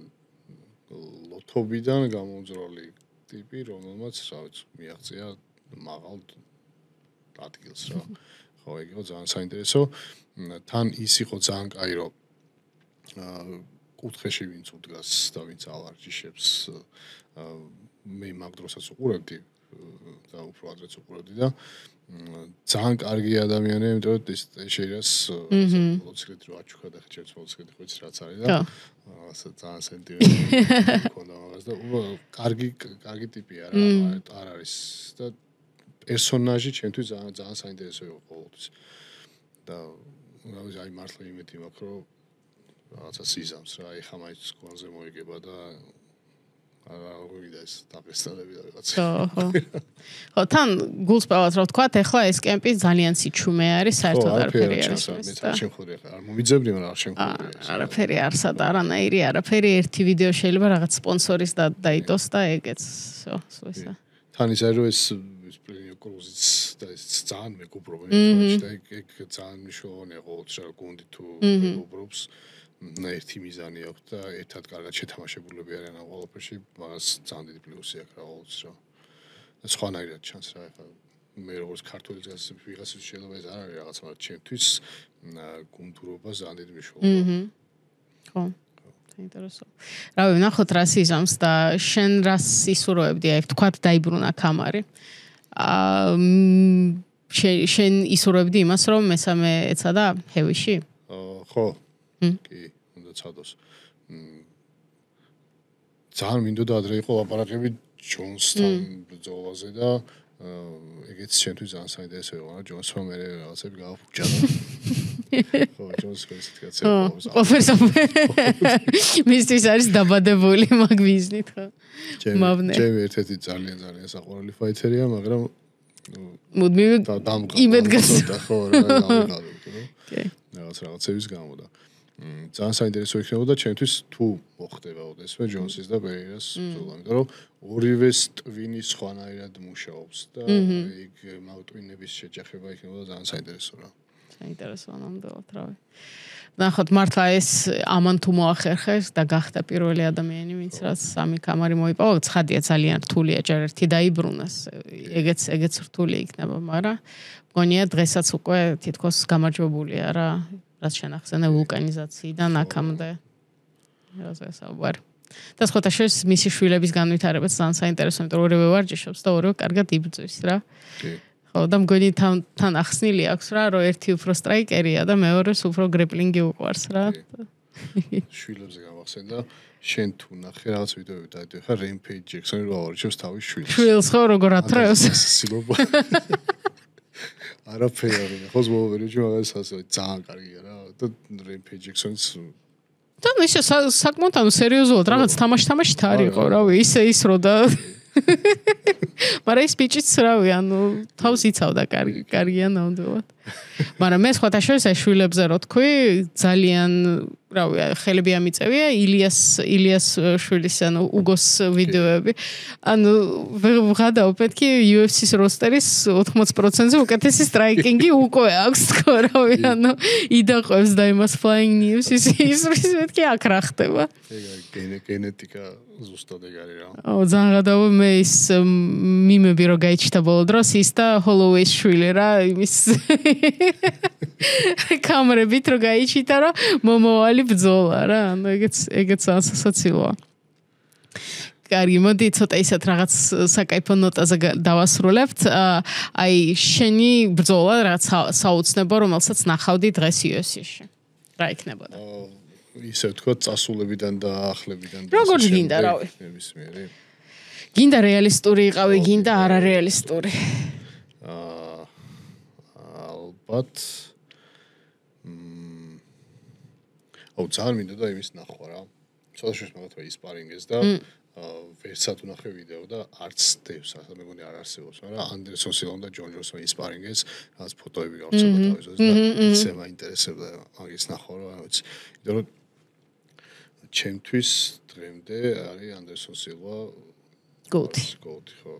ლოთობიდან გამომძროლი ტიპი რომელმაც რა ვიცი მიაღწია მაღალ ადგილს რა ხო ეგ იყო ძალიან საინტერესო თან ის იყო ძალიან კაი რომ კუთხეში ვინც უდგას და ვინც ალარჯიშებს მე მაგ დროსაც უყურებდი და უფრო ადრეც უყურებდი და ძალიან კარგი ადამიანია იმიტომ რომ ეს შეიძლება მოციქლით რო აჩუქა და ხეჭებს მოციქლით ხო იცი რაც არის და ასე ძალიან სენტიმენტი მქონდა მაგას და კარგი ტიპია რა არ არის და პერსონაჟი ჩემთვის ძალიან საინტერესო იყო ყოველთვის და რა ვიცი აი მართლა იმეთი მაქვს რომ რაღაცა სიზამს რა ეხა მაინც კონზე მოიგება და არა ვიდა ეს დაპესტალები და რაღაცა ხო თან გულს პავად რა ვთქვა ეხლა ეს კემპი ძალიან სიჩუმე არის საერთოდ არაფერი არის მე თან შემხური ხარ არ მომიძებდი მაგრამ არ შემხური არაფერი არსად არანაირი არაფერი ერთი ვიდეო შეიძლება რაღაც სპონსორის დაიდოს და ეგეც სულ ისა თან ის არის რომ ეს პრინიო კრუზიც და ეს ძალიან მეგობრობა ერთმანეთში და ეგ ძალიან მნიშვნელოვანია ყოველთვის რა გუნდი თუ მეგობრობს ერთი მიზანი აქვს და ერთად კარგად შეთამაშებულები არიან ამ ყველაფერში მას ძალიან დიდი პლუსი აქვს რა ყოველთვის რა და სხვანაირად ჩანს რა ეხლა მე როგორც ქართული ვიღაცის შეიძლება ეს არ არის რაღაც მაგრამ ჩემთვის გუნდურობა ძალიან დიდი მნიშვნელობაა ხო საინტერესო. რა ვნახოთ რას იზამს და შენ რას ისურვებდი აი თქვათ დაიბრუნა კამარი. შენ ისურვებდი იმას რომ მესამე ეცადა ჰევიში? ხო. კი, უნდა ცადოს. ძალიან მინდოდა ადრე იყო ლაპარაკები ჯონსთან ბრძოლაზე და ეგეც შენთვის ძალიან საინტერესო იყო, რა ჯონსმა მე რაღაცები გააფუჭა და ხო, ჯონს ესეთი კაცია. ოფერსო. მისთვის არის დაბადებული მაგ ბიზნით ხო? მაბნე. ჩემი ერთ-ერთი ძალიან საყვარელი ფაიტერია, მაგრამ მუდმივი იმედგაცრუება ხო, რა გამიგავდა. კი. რაღაცების გამო და ძალიან საინტერესო იქნებოდა ჩემთვის თუ მოხდება ოდესმე ჯონსის და პერეირას ბრძოლა, იმიტომ რომ ორივეს ტვინი სხვანაირად მუშაობს და ეგ მავტვინების შეჯახება იქნებოდა ძალიან საინტერესო რა. საინტერესოა ნამდვილად რავი. ნახოთ მართლა ეს ამან თუ მოახერხეს და გახდა პირველი ადამიანი ვინც რაც სამი კამარი მოიპოვა, ცხადია ძალიან რთულია ჯერ ერთი დაიბრუნოს. ეგეც რთული იქნება, მაგრამ მგონია დღესაც უკვე თითქოს გამარჯვებულია რა. რაც შენახსენე ვულკანიზაციიდან აქამდე. რაზე საუბარი. და სხვათა შორის მისი შვილების განვითარებაც ძალიან საინტერესოა, იმიტომ რომ ორივე ვარჯიშობს და ორივე კარგად იბრძვის რა. კი. ხო, და მგონი თან ახსნილი აქვს რა, რომ ერთი უფრო სტრაიკერია და მეორეს უფრო გრეპლინგი უყვარს რა. შვილებზე გამახსენდა შენ თუ ნახე რაღაც ვიდეოები დაიდე ხა Rampage Jackson-ი რო ავარჩევს თავის შვილს. შვილს ხო როგორ ათრევს? სილობა. არაფერი არ უნდა ხოს მოვერიჯი მაგას ასე ძალიან კარგია რა და Rampage Jackson-ს და ისე საკმაოდ სერიოზულად რაღაც თამაშით არისო რავი ის რო და მაგრამ ის ბიჭიც რავი ანუ თავს იცავდა კარგია ნამდვილად მაგრამ მე სხვათა შორის ეს შვილებზე რო თქვი ძალიან რავი ხელები ამიწევია ილიას შვილის ანუ უგოს ვიდეოები ანუ ვღადაო პეთქი UFC-ს როსტერის 80%-ზე უკეთესი სტრაიკინგი უკვე აქვს თქო რავი ანუ იდაყვევს და იმას flying news ის მეთქი აქ რა ხდება გენეტიკა ზუსტად ეგ არის რა აუ ძალიან გადავა მე ის მიმები რო გაიჩნდა ბოლო დროს ის და Holloway შვილი რა იმის კამერებით რო გაიჩნდა რა მომავალი ბრძოლა რა ანუ ეგეც ასოციოა კარგი მოდი ცოტა ისეთ რაღაც საკაიფო ნოტაზე დავასრულებთ აი შენი ბრძოლა რაც საოცნება რომელსაც ნახავდი დღეს UFC-ში რა იქნებოდა ისე თქვა წასულებიდან და ახლებიდან როგორც გინდა რავი გინდა რეალისტური იყავი გინდა არარეალისტური ალბათ ძალიან მინდოდა იმის ნახვა რა ცოტა შეიძლება მაგათვე ისპარინგეს და ვერცად ვნახე ვიდეო და არც დევს ასე მეგონი არ არსებობს მაგრამ ანდერსონ სილვამ და ჯონ ჯონსმა ისპარინგეს რაღაც ფოტოები გავცემა თავისას და ისე მაინტერესებდა მაგის ნახვა რა ვიცი იმიტომ რომ ჩემთვის დღემდე არის ანდერსონ სილვა გოუთი ხო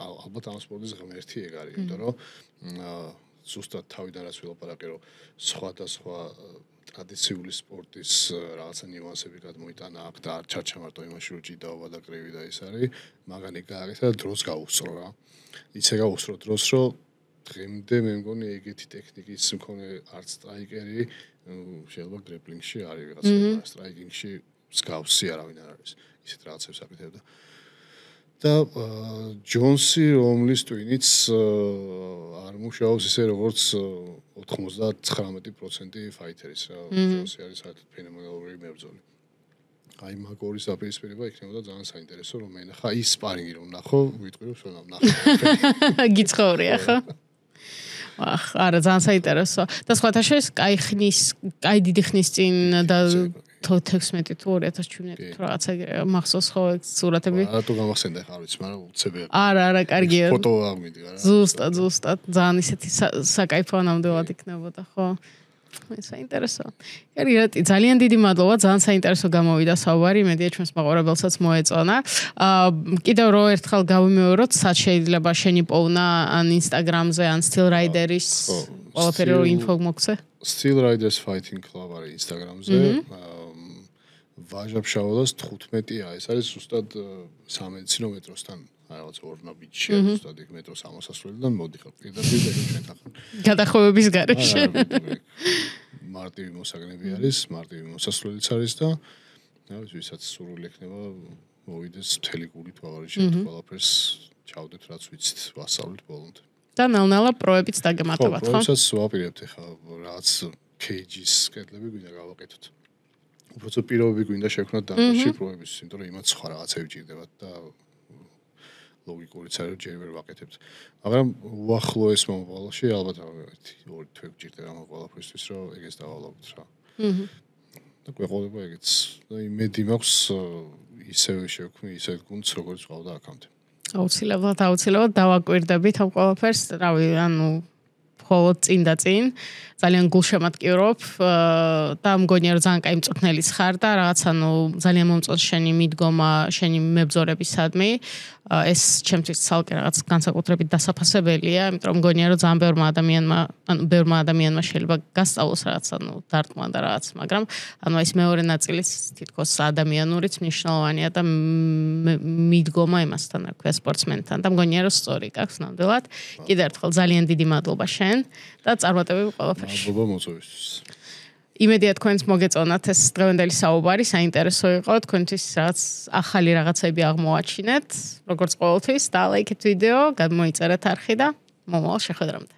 ალბათ ამ სპორტის ღმერთი ეგ არის იმიტომ რომ ზუსტად თავიდან რაც ვილაპარაკე რომ სხვადასხვა ტრადიციული სპორტის რაღაცა ნიუანსები გადმოიტანა აქ და არ ჩარჩა მარტო იმაში რომ ჭიდაობა და კრივი და ის არის მაგანი გააკეთა და დროს გაუსწრო რა ისე გაუსწრო დროს რომ დღემდე მე მგონი ეგეთი ტექნიკის მქონე არც სტრაიკერი შეიძლება გრეპლინგში არის ვიღაცა სტრაიკინგში მსგავსი არავინ არ არის ისეთ რაღაცებს აკეთებდა და ჯონსი რომლის ტვინიც არ მუშაობს ისე როგორც 99% ფაითერის რა ჯონსი არის საერთოდ ფენომენალური მებრძოლი აი მაგ ორი საპირისპირება იქნებოდა ძალიან საინტერესო რომ მე ნახა ის სპარინგი რომ ნახო ვიტყვი რომ შენ ნახე გიცხოვრია ხო არა ძალიან საინტერესო და სხვათა შორის კაი დიდი ხნის წინ და 16 თუ 2017 თუ რაღაცა მახსოვს ხო ეგ სურათები რატო გამახსენდა ხარ ვიცი მაგრამ უცებია არა კარგია ფოტო აღმიდგა რა ზუსტად ძალიან ისეთი საკაიფო ნამდვილად იქნებოდა ხო საინტერესო. კარგი, ძალიან დიდი მადლობა, ძალიან საინტერესო გამოვიდა საუბარი, მედია ჩვენს მაყურებელსაც მოეწონა. კიდევ რო ერთხელ გავიმეოროთ, სად შეიძლება შენი პოვნა ან Instagram-ზე, ან Steel Riders ყველაფერი რო ინფო მოგცე? Steel Riders Fighting Club არის Instagram-ზე. ვაჟა-ფშაველას 15-ია, ეს არის ზუსტად სამედიცინო მეტროსთან რაღაც ორნაბიჯში, ზუსტად იქ მეტროს ამოსასვლელიდან მოდიხარ პირდაპირ ჩვენთან. გადახოვების გარეშე. მარტივი მოსაგნები არის, მარტივი მოსასვლელიც არის და ვისაც სურვილი ექნება მოვიდეს მთელი გულით ვაღარიშებთ ყველაფერს ჩავდეთ რაც ვიცით ვასწავლეთ ბოლომდე. და ნელ-ნელა პროებიც დაგემატებათ, ხო? პროებსაც ვაპირებთ ახლა რაღაც кейჯის კედლები გვინდა გავაკეთოთ. უბრალოდ პირობები გვინდა შექმნათ დამში პროების, იმიტომ რომ იმათ სხვა რაღაცები ჭირდებათ და ლოგიკურიც არის რომ ჯერ ვერ ვაკეთებთ. მაგრამ უახლოეს მომავალში ალბათ ორი თვე გჭირდება ამ ყველაფერისთვის რომ ეგეც დავალავთ რა. და გვეყოლება ეგეც. და იმედი მაქვს ისევე შევქმნი ისეთ გუნდს როგორც ყავდა აქამდე. აუცილებლად დავაკვირდებით ამ ყველაფერს, რავი, ანუ მხოლოდ წინ და წინ ძალიან გულშემატკივრობ და მგონია რომ ძალიან კაი მწვრთნელიც ხარ და რაღაც ანუ ძალიან მომწონს შენი მიდგომა, შენი მებრძოლებისადმი. ეს ჩემთვის ცალკე რაღაც განსაკუთრებით დასაფასებელია, იმიტომ რომ მგონია რომ ძალიან ბევრმა ადამიანმა შეიძლება გასწავლოს რაღაც ანუ დარტყმა და რაღაც, მაგრამ ანუ ეს მეორე ნაწილიც თითქოს ადამიანურიც მნიშვნელოვანია და მიდგომა იმასთან, რა ქვია, სპორტსმენთან და მგონია რომ სწორი გაქვს ნამდვილად. კიდევ ერთხელ ძალიან დიდი მადლობა შენ და წარმატებები ყველაფერში. მადლობა მოწვევისთვის. იმედია თქვენს მოგეწონათ ეს დღევანდელი საუბარი, საინტერესო იყო, თქვენთვის რაღაც ახალი რაღაცები აღმოაჩინეთ, როგორც ყოველთვის, და ლაიქეთ ვიდეო, გადმოიწერეთ არხი და მომავალ შეხვედრამდე.